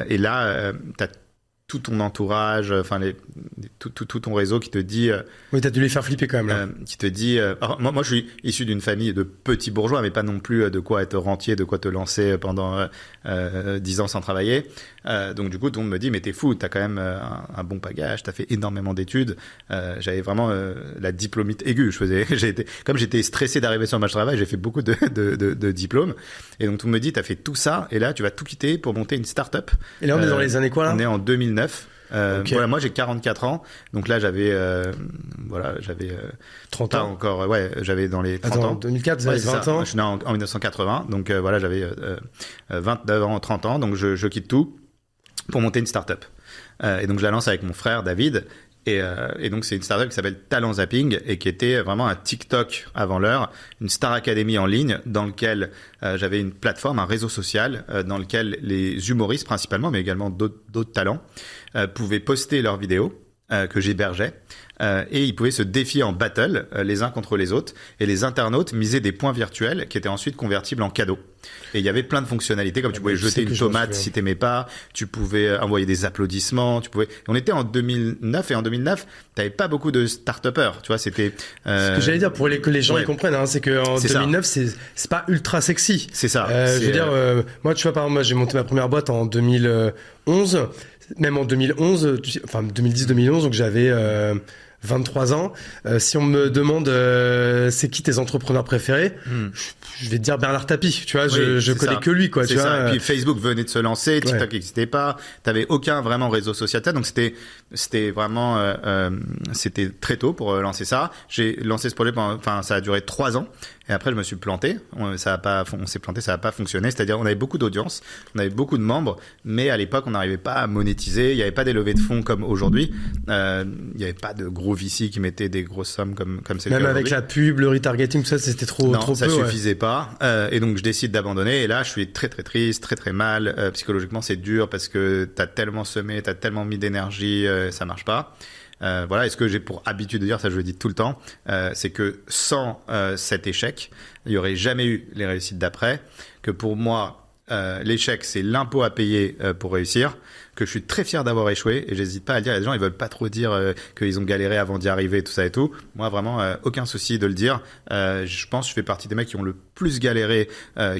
Et là t'as tout ton entourage, tout ton réseau qui te dit... oui, t'as dû les faire flipper quand même, là. Qui te dit... moi, je suis issu d'une famille de petits bourgeois, mais pas non plus de quoi être rentier, de quoi te lancer pendant 10 ans sans travailler. Donc, du coup, tout le monde me dit, mais t'es fou, t'as quand même un bon bagage, t'as fait énormément d'études. J'avais vraiment la diplômite aiguë. Comme j'étais stressé d'arriver sur le marché du travail, j'ai fait beaucoup de diplômes. Et donc, tout le monde me dit, t'as fait tout ça, et là, tu vas tout quitter pour monter une start-up. Et là, on est dans les années quoi, là? On est en 2009. Okay. Voilà, moi j'ai 44 ans, donc là j'avais 30 pas ans encore, j'avais dans les 30 ans. 2004, vous avez 20 ans. Je suis né en 1980, donc voilà, j'avais 29 ans, 30 ans, donc je quitte tout pour monter une start-up. Et donc je la lance avec mon frère David. Et donc c'est une startup qui s'appelle Talent Zapping et qui était vraiment un TikTok avant l'heure, une Star Academy en ligne dans lequel j'avais une plateforme, un réseau social dans lequel les humoristes principalement, mais également d'autres talents, pouvaient poster leurs vidéos que j'hébergeais. Et ils pouvaient se défier en battle les uns contre les autres. Et les internautes misaient des points virtuels qui étaient ensuite convertibles en cadeaux. Et il y avait plein de fonctionnalités, comme tu pouvais jeter une tomate si t'aimais pas, tu pouvais envoyer des applaudissements, on était en 2009 et en 2009, t'avais pas beaucoup de start-upers, tu vois, c'était... Ce que j'allais dire pour que les gens y comprennent, hein, c'est que en 2009, c'est pas ultra sexy. C'est ça. Je veux dire, moi, tu vois, par exemple, moi, j'ai monté ma première boîte en 2011, même en 2011, enfin 2010-2011, donc j'avais 23 ans. Si on me demande c'est qui tes entrepreneurs préférés, je vais te dire Bernard Tapie. Tu vois, je connais que lui, quoi. Tu vois. Et puis Facebook venait de se lancer, TikTok n'existait pas. T'avais aucun vraiment réseau social. Donc c'était vraiment c'était très tôt pour lancer ça. J'ai lancé ce projet ça a duré 3 ans. Et après, je me suis planté. On s'est planté, ça n'a pas fonctionné. C'est-à-dire, on avait beaucoup d'audience, on avait beaucoup de membres, mais à l'époque, on n'arrivait pas à monétiser. Il n'y avait pas des levées de fonds comme aujourd'hui. Il n'y avait pas de gros VC qui mettaient des grosses sommes comme c'est le cas Même avec aujourd'hui. la pub, le retargeting, tout ça, c'était trop Non, peu. ça suffisait pas. Et donc, je décide d'abandonner. Et là, je suis très, très triste, très, très mal. Psychologiquement, c'est dur parce que t'as tellement semé, t'as tellement mis d'énergie, ça marche pas. Voilà, et ce que j'ai pour habitude de dire, ça je le dis tout le temps, c'est que sans cet échec, il n'y aurait jamais eu les réussites d'après. Que pour moi, l'échec, c'est l'impôt à payer pour réussir. Que je suis très fier d'avoir échoué et j'hésite pas à le dire. Il y a des gens, ils veulent pas trop dire qu'ils ont galéré avant d'y arriver, tout ça et tout. Moi, vraiment, aucun souci de le dire. Je pense que je fais partie des mecs qui ont le plus galéré,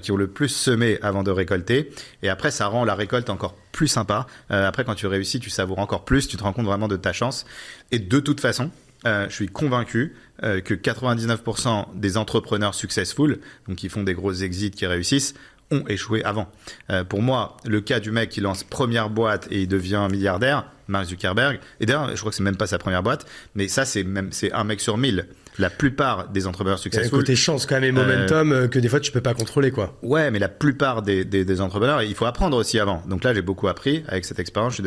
qui ont le plus semé avant de récolter. Et après, ça rend la récolte encore plus sympa. Après, quand tu réussis, tu savoures encore plus, tu te rends compte vraiment de ta chance. Et de toute façon, je suis convaincu que 99% des entrepreneurs successful, donc qui font des grosses exits, qui réussissent, ont échoué avant. Pour moi, le cas du mec qui lance première boîte et il devient milliardaire, Mark Zuckerberg, et d'ailleurs, je crois que c'est même pas sa première boîte, mais ça, c'est un mec sur 1000. La plupart des entrepreneurs successful. Côté chance quand même et momentum que des fois tu peux pas contrôler quoi. Ouais, mais la plupart des entrepreneurs, il faut apprendre aussi avant. Donc là, j'ai beaucoup appris avec cette expérience.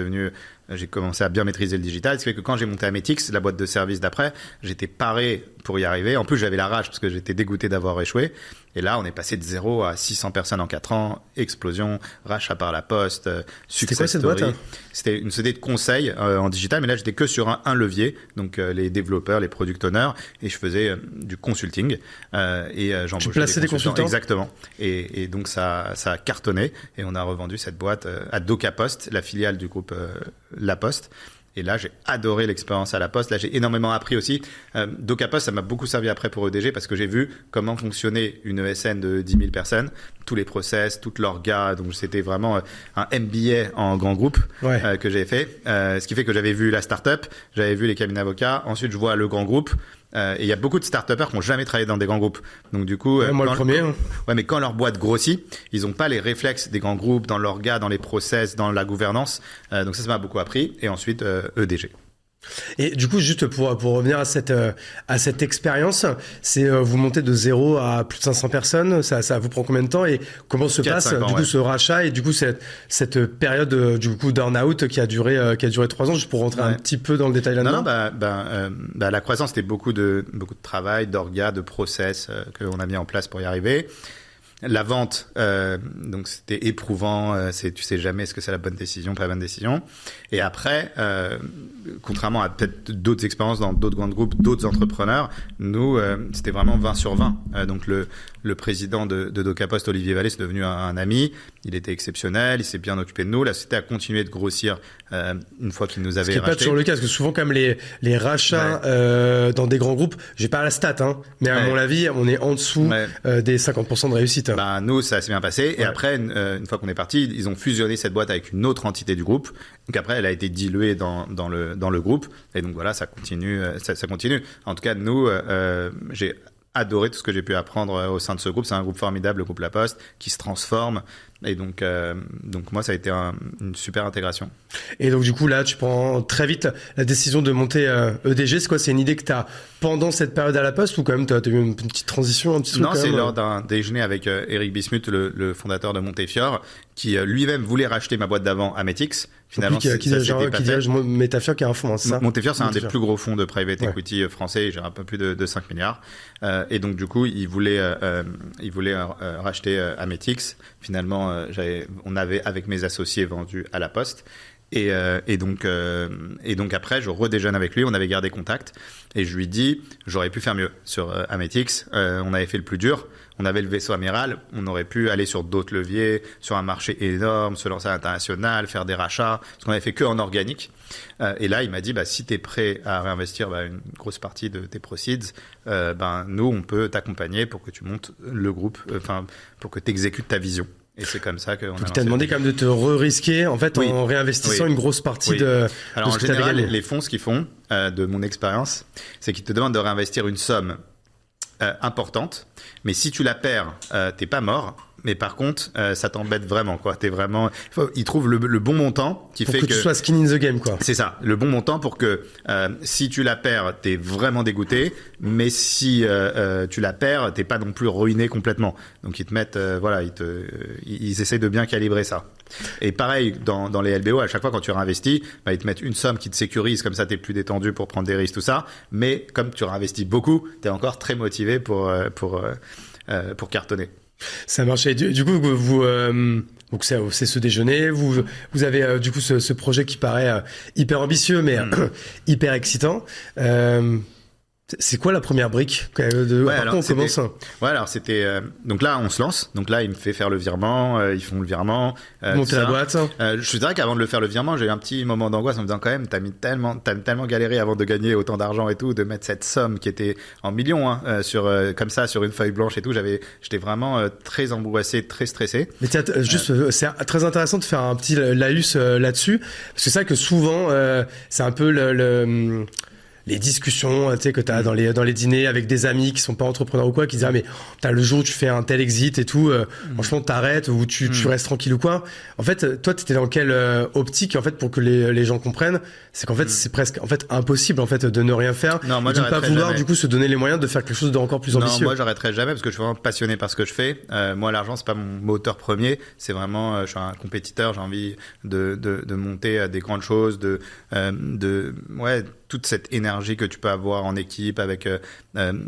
J'ai commencé à bien maîtriser le digital. Ce qui fait que quand j'ai monté Ametix, la boîte de service d'après, j'étais paré pour y arriver. En plus, j'avais la rage parce que j'étais dégoûté d'avoir échoué. Et là, on est passé de 0 à 600 personnes en 4 ans. Explosion, rachat par la poste, success story. C'était quoi cette boîte C'était une société de conseil en digital, mais là, j'étais que sur un levier. Donc, les développeurs, les product owners, et je faisais du consulting. J'embauchais tu plaçais des consultants. Exactement. Et donc, ça a cartonné. Et on a revendu cette boîte à DocaPost, la filiale du groupe La Poste. Et là, j'ai adoré l'expérience à La Poste. Là, j'ai énormément appris aussi. DocaPost, ça m'a beaucoup servi après pour EDG parce que j'ai vu comment fonctionnait une ESN de 10 000 personnes, tous les process, toute l'orga. Donc, c'était vraiment un MBA en grand groupe que j'ai fait. Ce qui fait que j'avais vu la start-up, j'avais vu les cabinets d'avocats. Ensuite, je vois le grand groupe. Et il y a beaucoup de start-upers qui n'ont jamais travaillé dans des grands groupes. Donc du coup, moi le premier. Ouais, mais quand leur boîte grossit, ils n'ont pas les réflexes des grands groupes dans l'orga, dans les process, dans la gouvernance. Donc ça m'a beaucoup appris. Et ensuite, EDG. Et du coup, juste pour revenir à cette expérience, c'est vous montez de 0 à plus de 500 personnes. Ça vous prend combien de temps et comment se passe du coup ce rachat et du coup cette période du coup d'earn-out qui a duré 3 ans, juste pour rentrer un petit peu dans le détail là-dedans. Non, la croissance c'était beaucoup de travail, d'orga, de process qu'on a mis en place pour y arriver. La vente, donc c'était éprouvant. Tu sais jamais est-ce que c'est la bonne décision, pas la bonne décision. Et après, contrairement à peut-être d'autres expériences dans d'autres grands groupes, d'autres entrepreneurs, nous, c'était vraiment 20 sur 20. Donc le président de DocaPost, Olivier Vallée, c'est devenu un ami. Il était exceptionnel, il s'est bien occupé de nous. La société a continué de grossir une fois qu'il nous avait racheté. Ce qui n'est pas toujours le cas, parce que souvent comme les rachats dans des grands groupes, j'ai pas la stat, mais à mon avis, on est en dessous des 50% de réussite. Nous, ça s'est bien passé. Et après, une fois qu'on est parti, ils ont fusionné cette boîte avec une autre entité du groupe. Donc après, elle a été diluée dans le groupe. Et donc voilà, ça continue. Ça continue. En tout cas, nous, j'ai adoré tout ce que j'ai pu apprendre au sein de ce groupe. C'est un groupe formidable, le groupe La Poste, qui se transforme. Et donc moi, ça a été une super intégration. Et donc, du coup, là, tu prends très vite la décision de monter EDG. C'est quoi? C'est une idée que tu as pendant cette période à La Poste ou quand même tu as eu une petite transition, un petit truc? Non, c'est lors d'un déjeuner avec Eric Bismuth, le fondateur de Montefiore, qui lui-même voulait racheter ma boîte d'avant Ametix. Finalement, qui dirige Montefiore, qui est un fonds, c'est ça? Montefiore, c'est un des plus gros fonds de private equity français. Il gère un peu plus de 5 milliards. Et donc, du coup, il voulait racheter Ametix. Finalement, on avait, avec mes associés, vendu à La Poste. Et donc après, je redéjeune avec lui. On avait gardé contact. Et je lui dis, j'aurais pu faire mieux sur Ametix. On avait fait le plus dur. On avait le vaisseau amiral. On aurait pu aller sur d'autres leviers, sur un marché énorme, se lancer à l'international, faire des rachats. Parce qu'on avait fait que en organique. Et là, il m'a dit, si t'es prêt à réinvestir une grosse partie de tes proceeds, nous, on peut t'accompagner pour que tu montes le groupe, pour que tu exécutes ta vision. Et c'est comme ça qu'on a lancé. Tu as demandé quand même de te re-risquer en réinvestissant une grosse partie de Alors, de ce que tu avais gagné. Les fonds, ce qu'ils font, de mon expérience, c'est qu'ils te demandent de réinvestir une somme importante. Mais si tu la perds, t'es pas mort. Mais par contre, ça t'embête vraiment, quoi. Il trouve le bon montant qui pour fait que tu sois skin in the game, quoi. C'est ça, le bon montant pour que si tu la perds, t'es vraiment dégoûté, mais si tu la perds, t'es pas non plus ruiné complètement. Donc ils te mettent, ils essayent de bien calibrer ça. Et pareil dans les LBO, à chaque fois quand tu réinvestis, ils te mettent une somme qui te sécurise, comme ça t'es plus détendu pour prendre des risques, tout ça. Mais comme tu réinvestis beaucoup, t'es encore très motivé pour cartonner. Ça marche. Et du coup, donc c'est ce déjeuner. Vous avez du coup ce projet qui paraît hyper ambitieux, mais hyper excitant. C'est quoi la première brique par quoi on commence? Ouais, alors c'était donc là on se lance. Donc là il me fait faire le virement, ils font le virement. Monter la boîte. Je dirais qu'avant de le faire le virement, j'ai eu un petit moment d'angoisse en me disant quand même t'as tellement galéré avant de gagner autant d'argent et tout, de mettre cette somme qui était en millions comme ça sur une feuille blanche et tout. J'étais vraiment très angoissé, très stressé. Mais c'est très intéressant de faire un petit laïus là-dessus, parce que c'est ça que souvent c'est un peu les discussions, tu sais, que t'as dans les dîners avec des amis qui sont pas entrepreneurs ou quoi, qui disent mais t'as le jour où tu fais un tel exit et tout, franchement t'arrêtes ou tu restes tranquille ou quoi. En fait, toi t'étais dans quelle optique en fait pour que les gens comprennent, c'est qu'en fait c'est presque impossible en fait de ne rien faire, non, moi, et de ne pas vouloir jamais. Du coup se donner les moyens de faire quelque chose d'encore plus ambitieux. Non, moi j'arrêterai jamais parce que je suis vraiment passionné par ce que je fais. Moi l'argent c'est pas mon moteur premier, c'est vraiment je suis un compétiteur, j'ai envie de monter à des grandes choses, toute cette énergie que tu peux avoir en équipe avec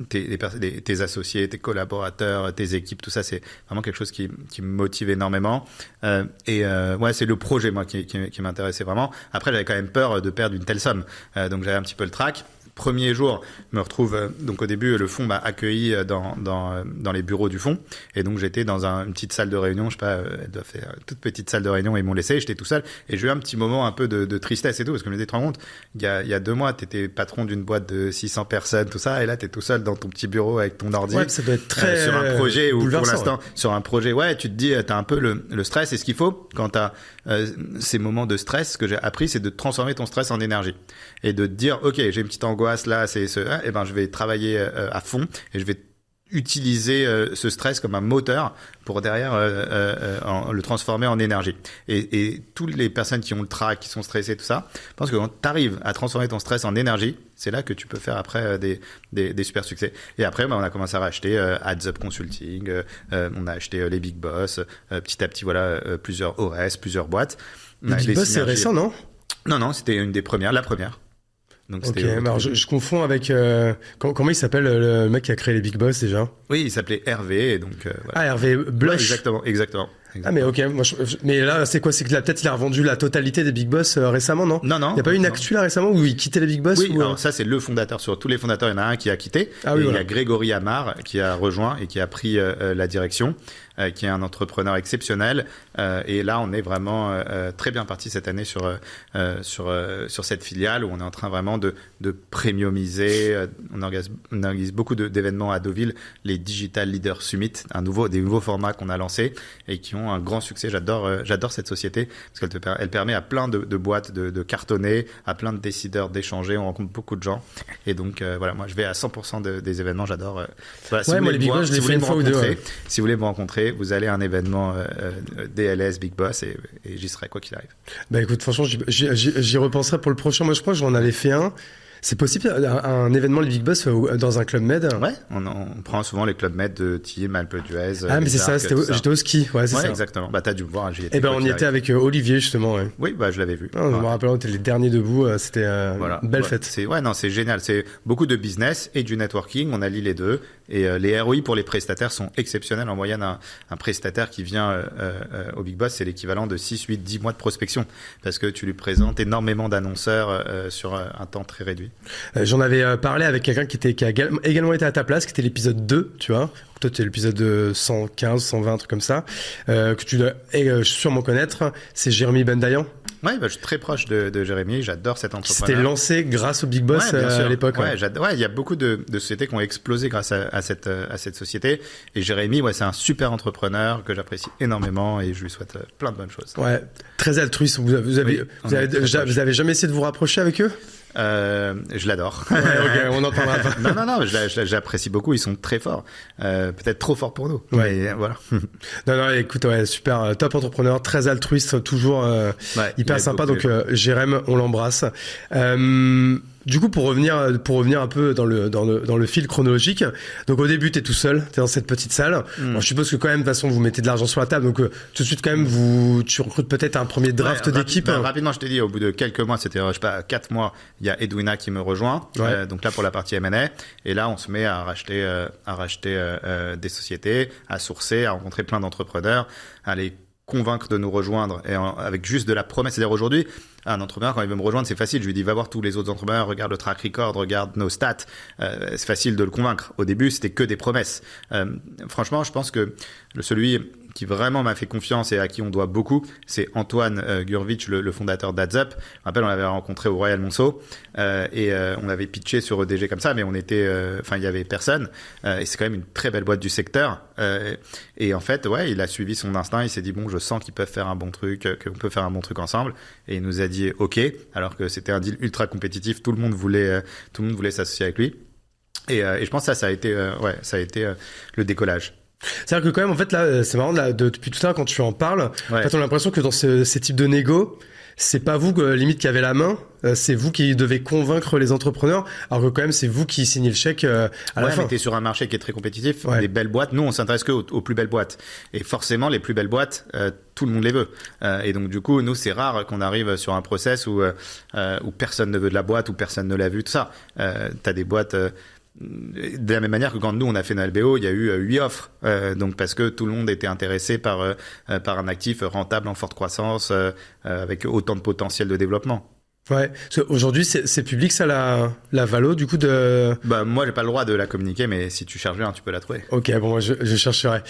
tes associés, tes collaborateurs, tes équipes, tout ça, c'est vraiment quelque chose qui me motive énormément. C'est le projet, moi, qui m'intéressait vraiment. Après, j'avais quand même peur de perdre une telle somme. Donc, j'avais un petit peu le trac. Premier jour, je me retrouve, donc au début, le fonds m'a accueilli dans les bureaux du fonds. Et donc, j'étais dans une petite salle de réunion, je sais pas, elle doit faire une toute petite salle de réunion, ils m'ont laissé, j'étais tout seul. Et j'ai eu un petit moment un peu de tristesse et tout, parce que je me disais, tu te rends compte, il y a 2 mois, t'étais patron d'une boîte de 600 personnes, tout ça, et là, t'es tout seul dans ton petit bureau avec ton ordi. Ouais, ça doit être très sur un projet où, pour l'instant, ouais. Sur un projet, tu te dis, t'as un peu le stress. Et ce qu'il faut, quand t'as ces moments de stress, ce que j'ai appris, c'est de transformer ton stress en énergie. Et de te dire, ok, j'ai une petite angoisse là, je vais travailler à fond et je vais utiliser ce stress comme un moteur pour derrière le transformer en énergie. Et toutes les personnes qui ont le trac, qui sont stressées, tout ça, je pense que quand tu arrives à transformer ton stress en énergie, c'est là que tu peux faire après des super succès. Et après, on a commencé à racheter Adds Up Consulting, on a acheté les Big Boss, petit à petit, plusieurs OS, plusieurs boîtes. Les Big Boss, c'est récent, non? Non, c'était une des premières, la première. Donc, ok, alors je confonds avec comment il s'appelle le mec qui a créé les Big Boss déjà? Oui, il s'appelait Hervé, et donc Hervé Blush. Ouais, exactement. Ah mais ok, mais là c'est quoi? C'est que peut-être il a revendu la totalité des Big Boss récemment, non? Non. Il n'y a pas eu une actu là récemment où il quittait les Big Boss? Oui, alors ça c'est le fondateur. Sur tous les fondateurs, il y en a un qui a quitté. Il y a Grégory Amar qui a rejoint et qui a pris la direction, qui est un entrepreneur exceptionnel. Et là, on est vraiment très bien parti cette année sur cette filiale où on est en train vraiment de premiumiser. On organise beaucoup d'événements à Deauville, les Digital Leader Summit, des nouveaux formats qu'on a lancés et qui ont un grand succès. J'adore cette société parce qu'elle permet à plein de boîtes de cartonner, à plein de décideurs d'échanger. On rencontre beaucoup de gens. Et donc, moi, je vais à 100% des événements. J'adore. Moi, les Big Boss, je l'ai fait une fois ou deux. Si vous voulez me rencontrer, vous allez à un événement DLS Big Boss et j'y serai quoi qu'il arrive. Bah écoute, franchement, j'y repenserai pour le prochain. Moi, je crois que j'en avais fait un. C'est possible un événement les Big Boss dans un club med? Ouais, on prend souvent les clubs med de Team, Alpe d'Huez. Ah mais c'est ça, j'étais au ski. Ouais, c'est ça. Exactement. Bah t'as dû me voir, j'y étais. Et on y était avec Olivier justement. Ouais. Oui, je l'avais vu. Je me rappelle, on était les derniers debout. C'était une belle fête. C'est génial. C'est beaucoup de business et du networking. On allie les deux. Et les ROI pour les prestataires sont exceptionnels. En moyenne, un prestataire qui vient au Big Boss, c'est l'équivalent de 6, 8, 10 mois de prospection parce que tu lui présentes énormément d'annonceurs sur un temps très réduit. J'en avais parlé avec quelqu'un qui a également été à ta place, qui était l'épisode 2, tu vois. Toi, tu es l'épisode 115, 120, un truc comme ça, que tu dois sûrement connaître. C'est Jérémy Bendayan. Ouais, je suis très proche de Jérémy, j'adore cet entrepreneur. C'était lancé grâce au Big Boss à l'époque. Ouais, il y a beaucoup de sociétés qui ont explosé grâce à cette société. Et Jérémy, c'est un super entrepreneur que j'apprécie énormément et je lui souhaite plein de bonnes choses. Ouais, très altruiste. Vous avez jamais essayé de vous rapprocher avec eux? Je l'adore. Ouais, ok, on en parlera pas. Non, j'apprécie beaucoup. Ils sont très forts. Peut-être trop forts pour nous. Ouais. Mais voilà. Non, écoute, ouais, super, top entrepreneur, très altruiste, toujours hyper sympa. Donc, Jérém, on l'embrasse. Du coup, pour revenir un peu dans le fil chronologique, donc au début, t'es tout seul, t'es dans cette petite salle. Bon, je suppose que quand même, de toute façon, vous mettez de l'argent sur la table, donc tout de suite, quand même, tu recrutes peut-être un premier draft d'équipe. Rapidement, je t'ai dit, au bout de quelques mois, c'était, je sais pas, 4 mois, il y a Edwina qui me rejoint. Ouais. Donc là, pour la partie M&A. Et là, on se met à racheter des sociétés, à sourcer, à rencontrer plein d'entrepreneurs, à les convaincre de nous rejoindre avec juste de la promesse. C'est-à-dire aujourd'hui, un entrepreneur, quand il veut me rejoindre, c'est facile. Je lui dis, va voir tous les autres entrepreneurs, regarde le track record, regarde nos stats. C'est facile de le convaincre. Au début, c'était que des promesses. Franchement, je pense que celui qui vraiment m'a fait confiance et à qui on doit beaucoup, c'est Antoine Gurvitch, le fondateur d'AdsUp. Je me rappelle, on l'avait rencontré au Royal Monceau et on avait pitché sur EDG comme ça, mais on était, il y avait personne. Et c'est quand même une très belle boîte du secteur. Et en fait, ouais, il a suivi son instinct. Il s'est dit, bon, je sens qu'ils peuvent faire un bon truc, qu'on peut faire un bon truc ensemble. Et il nous a dit, OK, alors que c'était un deal ultra compétitif. Tout le monde voulait s'associer avec lui. Et je pense que ça a été le décollage. C'est-à-dire que quand même, en fait, là, c'est marrant, là, depuis tout à l'heure, quand tu en parles, en fait, on a l'impression que dans ces types de négo, c'est pas vous, limite, qui avez la main, c'est vous qui devez convaincre les entrepreneurs, alors que quand même, c'est vous qui signez le chèque à la fin. Mais t'es sur un marché qui est très compétitif, des belles boîtes. Nous, on s'intéresse que aux plus belles boîtes. Et forcément, les plus belles boîtes, tout le monde les veut. Et donc, du coup, nous, c'est rare qu'on arrive sur un process où personne ne veut de la boîte, où personne ne l'a vu, tout ça. T'as des boîtes... de la même manière que quand nous on a fait nos LBO, il y a eu 8 offres, donc parce que tout le monde était intéressé par un actif rentable en forte croissance, avec autant de potentiel de développement. Ouais, parce qu'aujourd'hui c'est public ça la valo du coup de. Bah moi j'ai pas le droit de la communiquer, mais si tu cherches bien tu peux la trouver. Ok, bon je chercherai.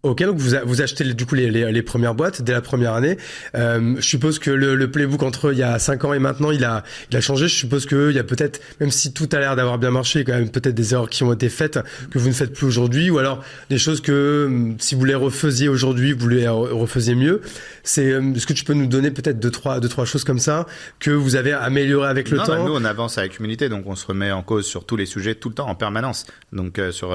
Ok, donc vous achetez du coup les premières boîtes dès la première année. Je suppose que le playbook entre il y a 5 ans et maintenant il a changé. Je suppose que il y a peut-être, même si tout a l'air d'avoir bien marché, quand même peut-être des erreurs qui ont été faites que vous ne faites plus aujourd'hui, ou alors des choses que si vous les refaisiez aujourd'hui, vous les refaisiez mieux. Est-ce que tu peux nous donner peut-être deux trois choses comme ça que vous avez amélioré avec le temps? Nous on avance avec l'humilité, donc on se remet en cause sur tous les sujets tout le temps en permanence. Donc sur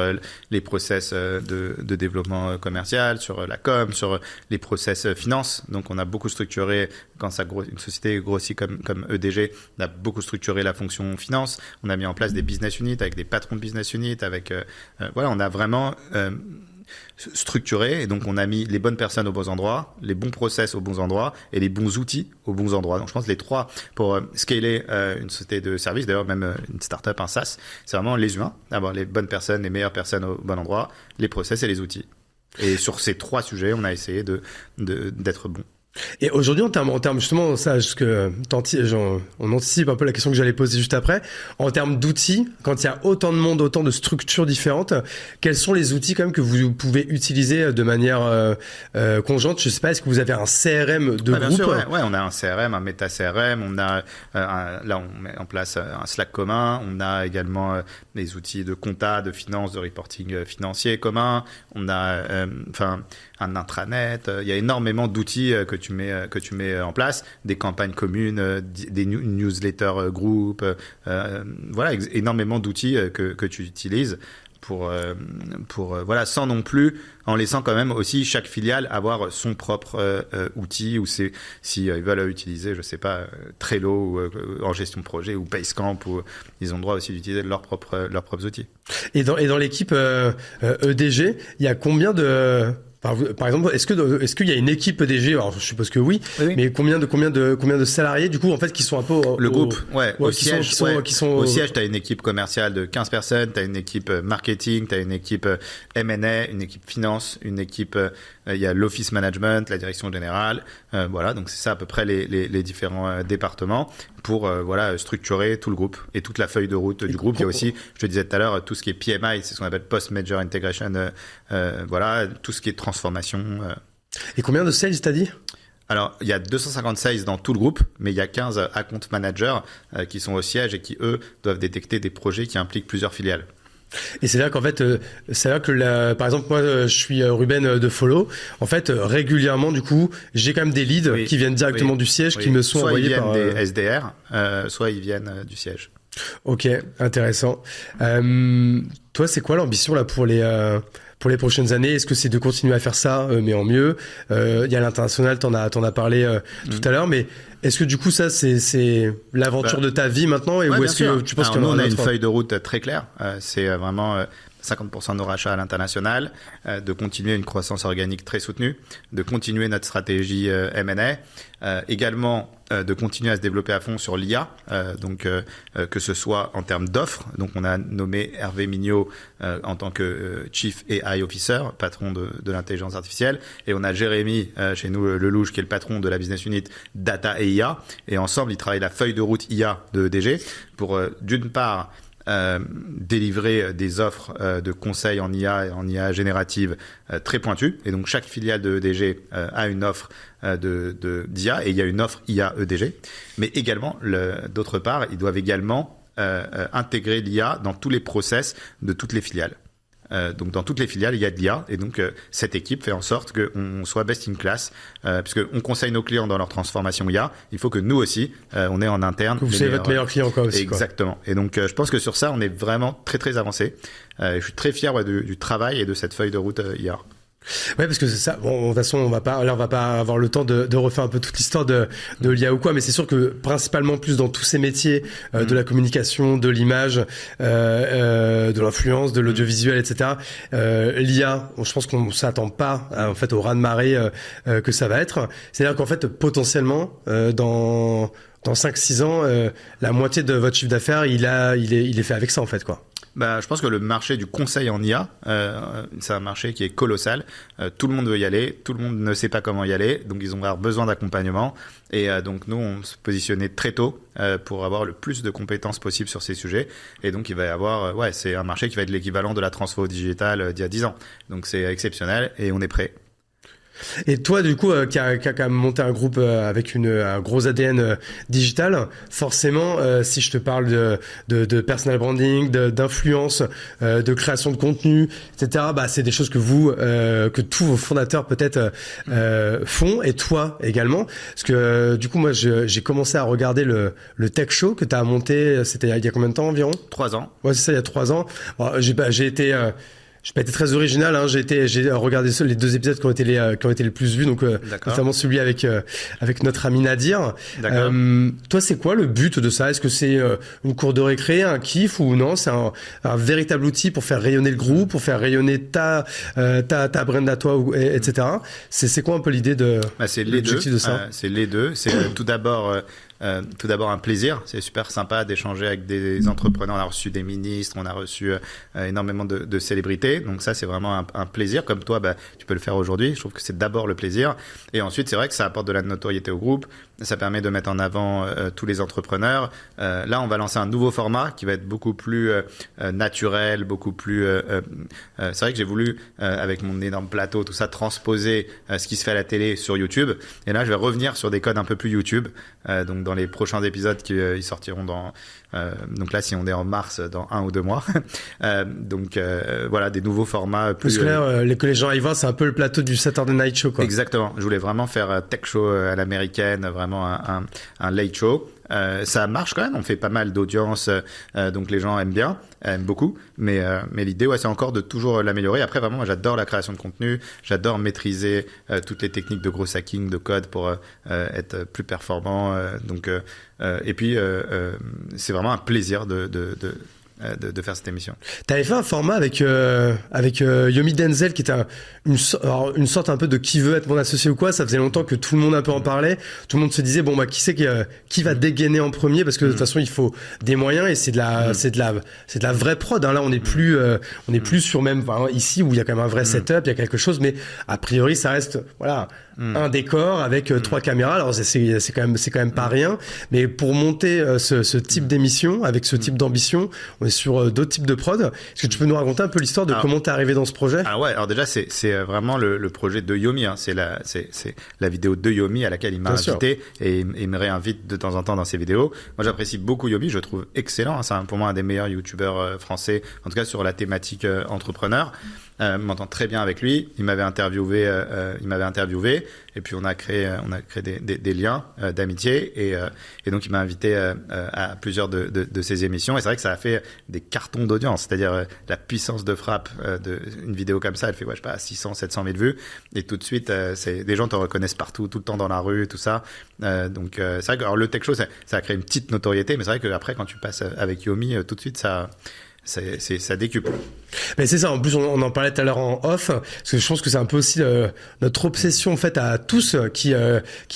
les process de développement commercial, sur la com, sur les process finance. Donc on a beaucoup structuré, quand une société grossit comme EDG, on a beaucoup structuré la fonction finance. On a mis en place des business units avec des patrons de business units, avec on a vraiment structuré, et donc on a mis les bonnes personnes aux bons endroits, les bons process aux bons endroits et les bons outils aux bons endroits. Donc je pense que les trois pour scaler une société de service, d'ailleurs même une startup, un SaaS, c'est vraiment les humains, avoir les bonnes personnes, les meilleures personnes au bon endroit, les process et les outils. Et sur ces 3 sujets, on a essayé d'être bon. Et aujourd'hui, en termes justement, ça, on anticipe un peu la question que j'allais poser juste après. En termes d'outils, quand il y a autant de monde, autant de structures différentes, quels sont les outils quand même que vous pouvez utiliser de manière conjointe? Je sais pas, est-ce que vous avez un CRM de groupe? Bien sûr, ouais, on a un CRM, un méta CRM, on a là on met en place un Slack commun, on a également des outils de compta, de finance, de reporting financier commun, on a un intranet, il y a énormément d'outils que tu mets en place, des campagnes communes, des newsletters group, énormément d'outils que tu utilises pour sans non plus, en laissant quand même aussi chaque filiale avoir son propre outil, ou si ils veulent utiliser, je sais pas, Trello ou en gestion de projet, ou Basecamp, ou ils ont le droit aussi d'utiliser leurs propres outils. Et dans l'équipe EDG, il y a combien de... Par exemple, est-ce qu'il y a une équipe EDG? Alors, je suppose que oui. Mais combien de salariés, du coup, en fait, qui sont un peu le groupe, au siège, au siège, t'as une équipe commerciale de 15 personnes, t'as une équipe marketing, t'as une équipe M&A, une équipe finance, une équipe, il y a l'office management, la direction générale, donc c'est ça à peu près les différents départements pour structurer tout le groupe et toute la feuille de route du groupe. Il y a aussi, je te disais tout à l'heure, tout ce qui est PMI, c'est ce qu'on appelle Post Merger Integration, tout ce qui est transformation. Et combien de sales t'as dit? Alors, il y a 250 sales dans tout le groupe, mais il y a 15 account managers qui sont au siège et qui, eux, doivent détecter des projets qui impliquent plusieurs filiales. Et c'est là qu'en fait, c'est là que par exemple, moi, je suis Ruben de Follow. En fait, régulièrement, du coup, j'ai quand même des leads qui viennent directement du siège, qui me sont envoyés par... Soit ils viennent des SDR, soit ils viennent du siège. Ok, intéressant. Toi, c'est quoi l'ambition là pour les prochaines années? Est-ce que c'est de continuer à faire ça, mais en mieux? Il y a l'international, t'en as parlé tout à l'heure, mais est-ce que du coup ça c'est l'aventure de ta vie maintenant, et ouais, ou est-ce que tu penses qu'il y en on a a une feuille de route très claire. C'est vraiment 50% de nos rachats à l'international, de continuer une croissance organique très soutenue, de continuer notre stratégie M&A, également de continuer à se développer à fond sur l'IA, donc que ce soit en termes d'offres. Donc on a nommé Hervé Mignot en tant que Chief AI Officer, patron de l'intelligence artificielle, et on a Jérémy chez nous Lelouch qui est le patron de la business unit Data et IA, et ensemble ils travaillent la feuille de route IA de EDG pour d'une part délivrer des offres de conseils en IA et en IA générative très pointues, et donc chaque filiale de EDG a une offre d'IA, et il y a une offre IA EDG, mais également d'autre part ils doivent également intégrer l'IA dans tous les process de toutes les filiales. Donc dans toutes les filiales, il y a de l'IA, et donc cette équipe fait en sorte qu'on soit best in class, puisqu'on conseille nos clients dans leur transformation IA. Il faut que nous aussi, on est en interne. Que vous soyez votre meilleur client quoi aussi. Exactement. Quoi. Et donc je pense que sur ça, on est vraiment très très avancé. Je suis très fier du travail et de cette feuille de route IA. Ouais, parce que c'est ça. Bon, de toute façon, on va pas avoir le temps de refaire un peu toute l'histoire de l'IA ou quoi, mais c'est sûr que principalement plus dans tous ces métiers de la communication, de l'image, de l'influence, de l'audiovisuel, etc. L'IA, je pense qu'on s'attend pas en fait au raz-de-marée que ça va être. C'est-à-dire qu'en fait, potentiellement, dans 5-6 ans, la moitié de votre chiffre d'affaires, il est fait avec ça en fait, quoi. Je pense que le marché du conseil en IA, c'est un marché qui est colossal. Tout le monde veut y aller, tout le monde ne sait pas comment y aller, donc ils ont besoin d'accompagnement. Et donc nous, on se positionnait très tôt pour avoir le plus de compétences possible sur ces sujets. Et donc il va y avoir, c'est un marché qui va être l'équivalent de la transfo digitale d'il y a 10 ans. Donc c'est exceptionnel et on est prêt. Et toi, du coup, qui a quand même monté un groupe avec un gros ADN digital, forcément, si je te parle de personal branding, d'influence, de création de contenu, etc., c'est des choses que tous vos fondateurs peut-être font, et toi également. Parce que du coup, moi, j'ai commencé à regarder le Tech Show que tu as monté, c'était il y a combien de temps environ? 3 ans. Ouais, c'est ça, il y a 3 ans. Bon, j'ai pas été très original, hein. J'ai regardé les 2 épisodes qui ont été les plus vus, donc notamment celui avec notre ami Nadir. Toi, c'est quoi le but de ça? Est-ce que c'est une cour de récré, un kiff, ou non? C'est un véritable outil pour faire rayonner le groupe, pour faire rayonner ta brand à toi, etc. C'est quoi un peu l'idée de l'objectif de ça? C'est les deux. C'est tout d'abord un plaisir. C'est super sympa d'échanger avec des entrepreneurs. On a reçu des ministres, on a reçu énormément de célébrités. Donc ça, c'est vraiment un plaisir. Comme toi, tu peux le faire aujourd'hui. Je trouve que c'est d'abord le plaisir. Et ensuite, c'est vrai que ça apporte de la notoriété au groupe. Ça permet de mettre en avant tous les entrepreneurs. Là, on va lancer un nouveau format qui va être beaucoup plus naturel, beaucoup plus... c'est vrai que j'ai voulu, avec mon énorme plateau, tout ça, transposer ce qui se fait à la télé sur YouTube. Et là, je vais revenir sur des codes un peu plus YouTube. Donc dans les prochains épisodes qui ils sortiront donc là, si on est en mars, dans 1 ou 2 mois. Donc voilà, des nouveaux formats plus... Parce que là, que les gens aillent voir, c'est un peu le plateau du Saturday Night Show, quoi. Exactement. Je voulais vraiment faire tech show à l'américaine, vraiment un late show. Ça marche quand même, on fait pas mal d'audience, donc les gens aiment beaucoup, mais l'idée, c'est encore de toujours l'améliorer. Après, vraiment, moi, j'adore la création de contenu, j'adore maîtriser toutes les techniques de gros hacking, de code pour être plus performant. Et puis, c'est vraiment un plaisir de faire cette émission. T'avais fait un format avec Yomi Denzel, qui était une sorte un peu de qui veut être mon associé ou quoi. Ça faisait longtemps que tout le monde un peu en parlait. Tout le monde se disait qui c'est qui va dégainer en premier, parce que de toute façon il faut des moyens, et c'est de la vraie prod, hein. Là on n'est plus sur même ici où il y a quand même un vrai setup, il y a quelque chose, mais a priori ça reste un décor avec 3 caméras. Alors c'est quand même pas rien, mais pour monter ce type d'émission avec ce type d'ambition, on est sur d'autres types de prod. Est-ce que tu peux nous raconter un peu l'histoire de comment t'es arrivé dans ce projet? Alors ouais, alors déjà c'est vraiment le projet de Yomi, hein. C'est la vidéo de Yomi à laquelle il m'a invité et il me réinvite de temps en temps dans ses vidéos. Moi j'apprécie beaucoup Yomi, je le trouve excellent, hein. C'est pour moi un des meilleurs youtubeurs français, en tout cas sur la thématique entrepreneur. M'entend très bien avec lui. Il m'avait interviewé, et puis on a créé des liens d'amitié, et donc il m'a invité à plusieurs de ses émissions. Et c'est vrai que ça a fait des cartons d'audience, c'est-à-dire la puissance de frappe d'une vidéo comme ça, elle fait, ouais, je sais pas, 600, 700 000 vues, et tout de suite, des gens te reconnaissent partout, tout le temps dans la rue, tout ça. Donc c'est vrai que alors, le tech show, ça a créé une petite notoriété, mais c'est vrai que après, quand tu passes avec Yomi, tout de suite, ça décuple. Mais c'est ça, en plus on en parlait tout à l'heure en off, parce que je pense que c'est un peu aussi notre obsession en fait à tous qui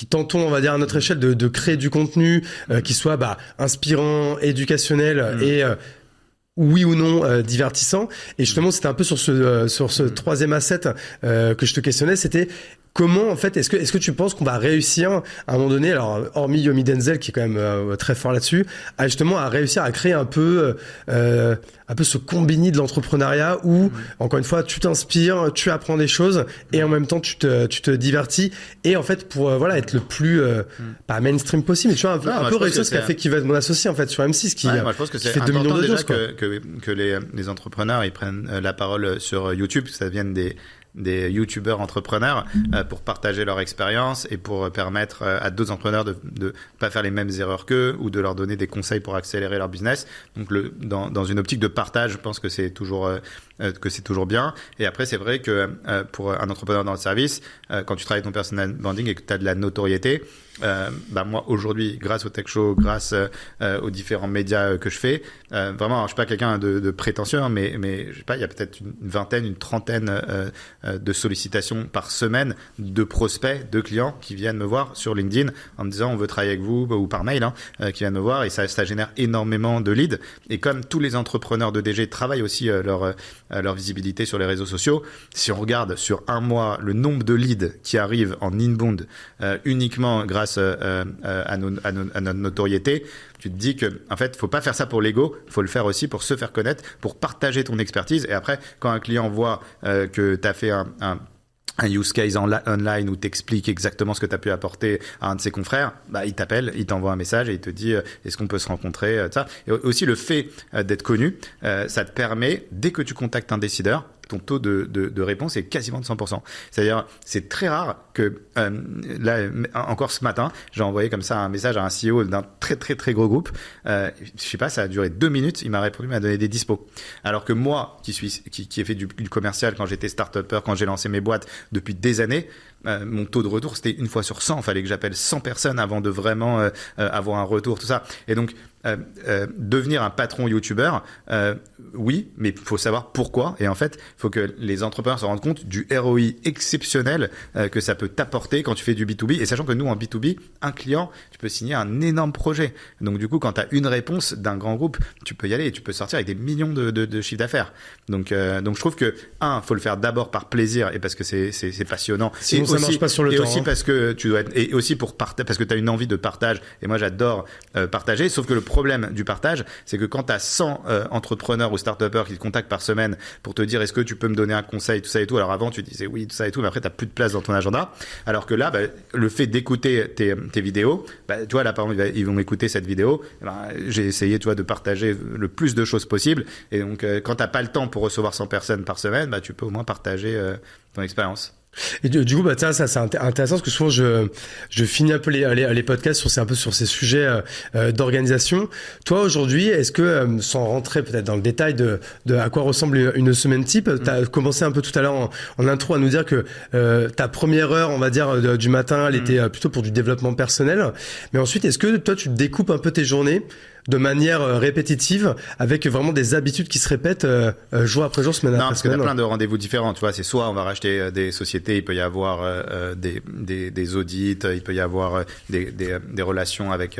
tentons, on va dire à notre échelle, de créer du contenu qui soit inspirant, éducationnel et oui ou non divertissant. Et justement c'était un peu sur ce troisième asset que je te questionnais, c'était comment, en fait, est-ce que tu penses qu'on va réussir à un moment donné, alors hormis Yomi Denzel qui est quand même très fort là-dessus, à réussir à créer un peu ce combini de l'entrepreneuriat où, encore une fois, tu t'inspires, tu apprends des choses et en même temps tu te divertis, et en fait pour être le plus pas mainstream possible, mais tu vois un peu réussir ce qu'a fait Kived, mon associé en fait sur M6 qui moi, je pense que fait 2 millions d'audience, que les entrepreneurs ils prennent la parole sur YouTube, que ça devienne des youtubeurs entrepreneurs pour partager leur expérience et pour permettre à d'autres entrepreneurs de pas faire les mêmes erreurs qu'eux, ou de leur donner des conseils pour accélérer leur business. Donc dans une optique de partage, je pense que c'est toujours bien. Et après c'est vrai que pour un entrepreneur dans le service, quand tu travailles ton personal branding et que tu as de la notoriété, moi aujourd'hui, grâce au tech show, grâce aux différents médias que je fais, vraiment, alors, je suis pas quelqu'un de prétentieux, hein, mais je sais pas, il y a peut-être une trentaine de sollicitations par semaine de prospects, de clients qui viennent me voir sur LinkedIn en me disant on veut travailler avec vous, ou par mail, qui viennent me voir, et ça génère énormément de leads. Et comme tous les entrepreneurs de DG travaillent aussi leur visibilité sur les réseaux sociaux, si on regarde sur un mois le nombre de leads qui arrivent en inbound uniquement grâce à notre notoriété, tu te dis que en fait faut pas faire ça pour l'ego, faut le faire aussi pour se faire connaître, pour partager ton expertise. Et après, quand un client voit que tu as fait un use case online où t'expliques exactement ce que tu as pu apporter à un de ses confrères, il t'appelle, il t'envoie un message et il te dit est-ce qu'on peut se rencontrer, ça. Et aussi le fait d'être connu, ça te permet, dès que tu contactes un décideur, ton taux de réponse est quasiment de 100%. C'est-à-dire, c'est très rare que, là, encore ce matin, j'ai envoyé comme ça un message à un CEO d'un très très très gros groupe. Je sais pas, ça a duré 2 minutes, il m'a répondu, il m'a donné des dispos. Alors que moi, qui ai fait du commercial quand j'étais start-upper, quand j'ai lancé mes boîtes depuis des années, mon taux de retour, c'était 1 fois sur 100. Il fallait que j'appelle 100 personnes avant de vraiment avoir un retour, tout ça. Et donc, devenir un patron youtubeur, oui, mais il faut savoir pourquoi. Et en fait, il faut que les entrepreneurs se rendent compte du ROI exceptionnel que ça peut t'apporter quand tu fais du B2B. Et sachant que nous, en B2B, un client, tu peux signer un énorme projet. Donc du coup, quand tu as une réponse d'un grand groupe, tu peux y aller et tu peux sortir avec des millions de chiffres d'affaires. Donc je trouve que, faut le faire d'abord par plaisir et parce que c'est passionnant. Sinon, ça marche pas sur le temps. Et aussi parce que tu dois être, et aussi parce que tu as une envie de partage. Et moi, j'adore partager. Sauf que le problème du partage, c'est que quand tu as 100 entrepreneurs ou start-upers qui te contactent par semaine pour te dire est-ce que tu peux me donner un conseil, tout ça et tout. Alors avant, tu disais oui, tout ça et tout, mais après, tu n'as plus de place dans ton agenda. Alors que là, le fait d'écouter tes vidéos, tu vois, là, par exemple, ils vont écouter cette vidéo. J'ai essayé, tu vois, de partager le plus de choses possible. Et donc, quand tu n'as pas le temps pour recevoir 100 personnes par semaine, tu peux au moins partager ton expérience. Et du coup, ça c'est intéressant parce que souvent je finis un peu les podcasts sur ces sujets d'organisation. Toi aujourd'hui, est-ce que sans rentrer peut-être dans le détail de à quoi ressemble une semaine type, tu as commencé un peu tout à l'heure en intro à nous dire que ta première heure, on va dire du matin, elle était plutôt pour du développement personnel. Mais ensuite, est-ce que toi tu découpes un peu tes journées de manière répétitive, avec vraiment des habitudes qui se répètent jour après jour, semaine après semaine? Non, parce que t'as plein de rendez-vous différents, tu vois. C'est soit on va racheter des sociétés, il peut y avoir des audits, il peut y avoir des relations avec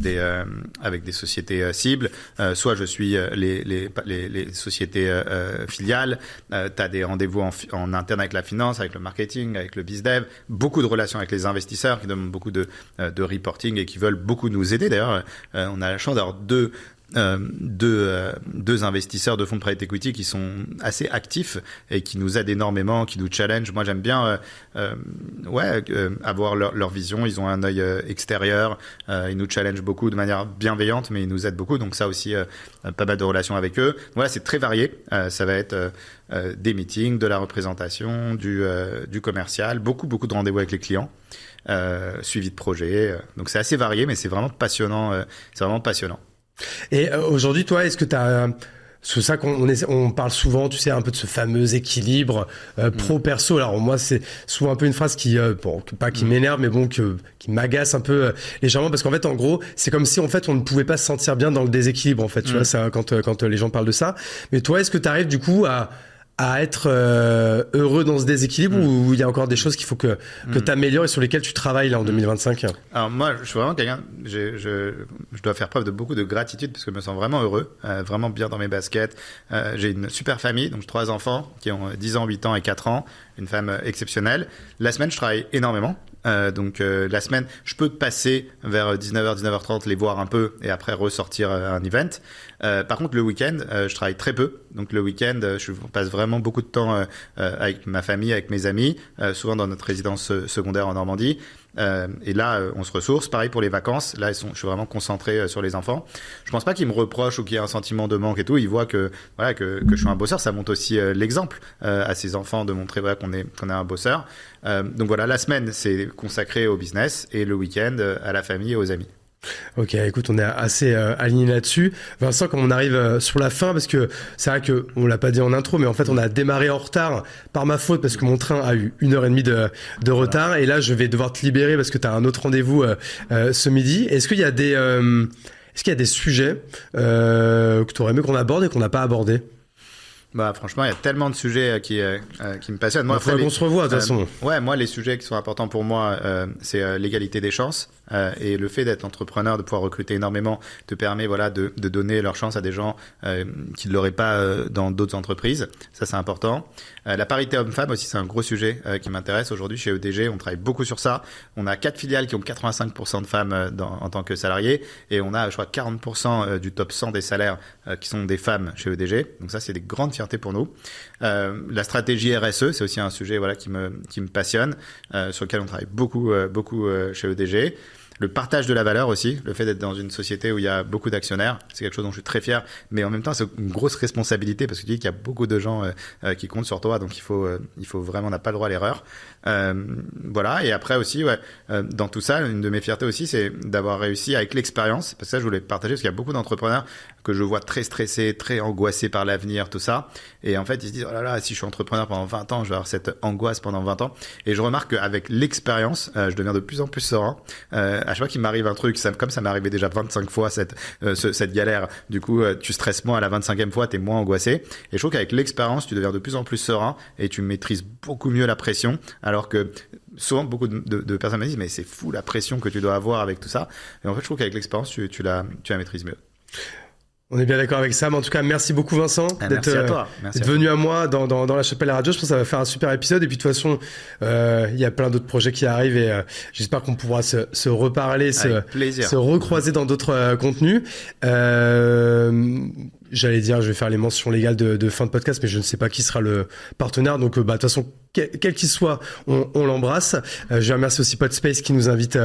des sociétés cibles, soit je suis les sociétés filiales, t'as des rendez-vous en interne avec la finance, avec le marketing, avec le bizdev, beaucoup de relations avec les investisseurs qui demandent beaucoup de reporting et qui veulent beaucoup nous aider. D'ailleurs, on a la chance d'avoir deux deux investisseurs de fonds de private equity qui sont assez actifs et qui nous aident énormément, qui nous challenge. Moi, j'aime bien avoir leur vision. Ils ont un œil extérieur. Ils nous challengent beaucoup de manière bienveillante, mais ils nous aident beaucoup. Donc ça aussi, pas mal de relations avec eux. Voilà, c'est très varié. Ça va être des meetings, de la représentation, du commercial, beaucoup de rendez-vous avec les clients. Suivi de projets. Donc c'est assez varié, mais c'est vraiment passionnant. Et aujourd'hui, toi, est-ce que tu as... C'est ça on parle souvent, tu sais, un peu de ce fameux équilibre pro-perso. Alors moi, c'est souvent un peu une phrase qui, pas qui m'énerve, mais bon, qui m'agace un peu légèrement, parce qu'en fait, en gros, c'est comme si en fait on ne pouvait pas se sentir bien dans le déséquilibre, en fait. Tu vois, ça, quand les gens parlent de ça. Mais toi, est-ce que tu arrives du coup à être heureux dans ce déséquilibre ou il y a encore des choses qu'il faut que tu améliores et sur lesquelles tu travailles là en 2025? Alors moi, je suis vraiment quelqu'un, je dois faire preuve de beaucoup de gratitude parce que je me sens vraiment heureux, vraiment bien dans mes baskets. J'ai une super famille, donc 3 enfants qui ont 10 ans, 8 ans et 4 ans, une femme exceptionnelle. La semaine, je travaille énormément. Donc la semaine, je peux passer vers 19h, 19h30, les voir un peu et après ressortir un event. Par contre, le week-end, je travaille très peu. Donc le week-end, je passe vraiment beaucoup de temps avec ma famille, avec mes amis, souvent dans notre résidence secondaire en Normandie. Et là, on se ressource. Pareil pour les vacances. Là, je suis vraiment concentré sur les enfants. Je pense pas qu'ils me reprochent ou qu'il y ait un sentiment de manque et tout. Ils voient que je suis un bosseur. Ça montre aussi l'exemple à ces enfants de montrer qu'on est un bosseur. Donc voilà, la semaine, c'est consacré au business et le week-end à la famille et aux amis. Ok, écoute, on est assez alignés là-dessus. Vincent, comme on arrive sur la fin, parce que c'est vrai que on l'a pas dit en intro, mais en fait, on a démarré en retard par ma faute parce que mon train a eu 1h30 de retard. Et là, je vais devoir te libérer parce que tu as un autre rendez-vous ce midi. Est-ce qu'il y a des sujets que tu aurais aimé qu'on aborde et qu'on n'a pas abordé? Bah franchement, il y a tellement de sujets qui me passionnent. Moi, il faudrait qu'on se revoie de toute façon. Moi, les sujets qui sont importants pour moi, c'est l'égalité des chances et le fait d'être entrepreneur, de pouvoir recruter énormément, te permet de donner leur chance à des gens qui ne l'auraient pas dans d'autres entreprises. Ça, c'est important. La parité homme-femme aussi, c'est un gros sujet qui m'intéresse. Aujourd'hui, chez EDG, on travaille beaucoup sur ça. On a 4 filiales qui ont 85% de femmes en tant que salariés et on a, je crois, 40% du top 100 des salaires qui sont des femmes chez EDG. Donc ça, c'est des grandes fiertés pour nous. La stratégie RSE, c'est aussi un sujet qui me passionne, sur lequel on travaille beaucoup chez EDG. Le partage de la valeur aussi, le fait d'être dans une société où il y a beaucoup d'actionnaires, c'est quelque chose dont je suis très fier, mais en même temps c'est une grosse responsabilité parce que tu dis qu'il y a beaucoup de gens qui comptent sur toi, donc il faut vraiment, on n'a pas le droit à l'erreur. Voilà, et après aussi, dans tout ça, une de mes fiertés aussi, c'est d'avoir réussi avec l'expérience, parce que ça je voulais partager, parce qu'il y a beaucoup d'entrepreneurs que je vois très stressés, très angoissés par l'avenir, tout ça, et en fait ils se disent, oh là là, si je suis entrepreneur pendant 20 ans, je vais avoir cette angoisse pendant 20 ans, et je remarque qu'avec l'expérience, je deviens de plus en plus serein. À chaque fois qu'il m'arrive un truc, comme ça m'est arrivé déjà 25 fois cette galère, du coup tu stresses moins à la 25e fois, t'es moins angoissé, et je trouve qu'avec l'expérience tu deviens de plus en plus serein et tu maîtrises beaucoup mieux la pression, alors que souvent beaucoup de personnes me disent mais c'est fou la pression que tu dois avoir avec tout ça, et en fait je trouve qu'avec l'expérience tu la maîtrises mieux. On est bien d'accord avec ça, mais en tout cas, merci beaucoup Vincent d'être venu à moi dans la Chapelle Radio. Je pense que ça va faire un super épisode. Et puis de toute façon, il y a plein d'autres projets qui arrivent et j'espère qu'on pourra se reparler, se recroiser dans d'autres contenus. J'allais dire, je vais faire les mentions légales de fin de podcast, mais je ne sais pas qui sera le partenaire. Donc, de toute façon, quel qu'il soit, on l'embrasse. Je remercie aussi Podspace qui nous invite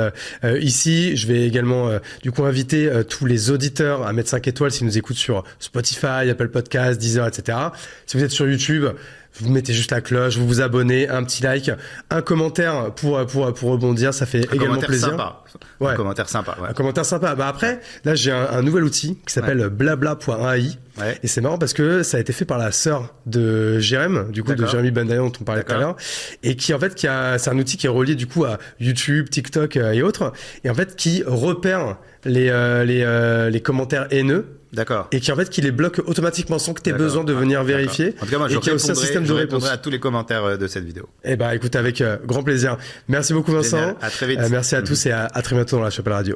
ici. Je vais également, du coup, inviter tous les auditeurs à mettre 5 étoiles s'ils nous écoutent sur Spotify, Apple Podcasts, Deezer, etc. Si vous êtes sur YouTube, vous mettez juste la cloche, vous vous abonnez, un petit like, un commentaire pour rebondir, ça fait également plaisir. Un commentaire sympa. Ouais. Un commentaire sympa. Bah après, là j'ai un nouvel outil qui s'appelle blabla.ai. Ouais. Et c'est marrant parce que ça a été fait par la sœur de Jérém, du coup de Jérémy Bendaillon dont on parlait tout à l'heure, et qui en fait c'est un outil qui est relié du coup à YouTube, TikTok et autres, et en fait qui repère les commentaires haineux. D'accord. Et qui en fait qui les bloque automatiquement sans que tu aies besoin de venir vérifier. En tout cas, moi, et qui a aussi un système de réponse à tous les commentaires de cette vidéo. Eh ben, écoute, avec grand plaisir. Merci beaucoup Vincent. Génial. À très vite. Merci à tous et à très bientôt dans la Chapelle Radio.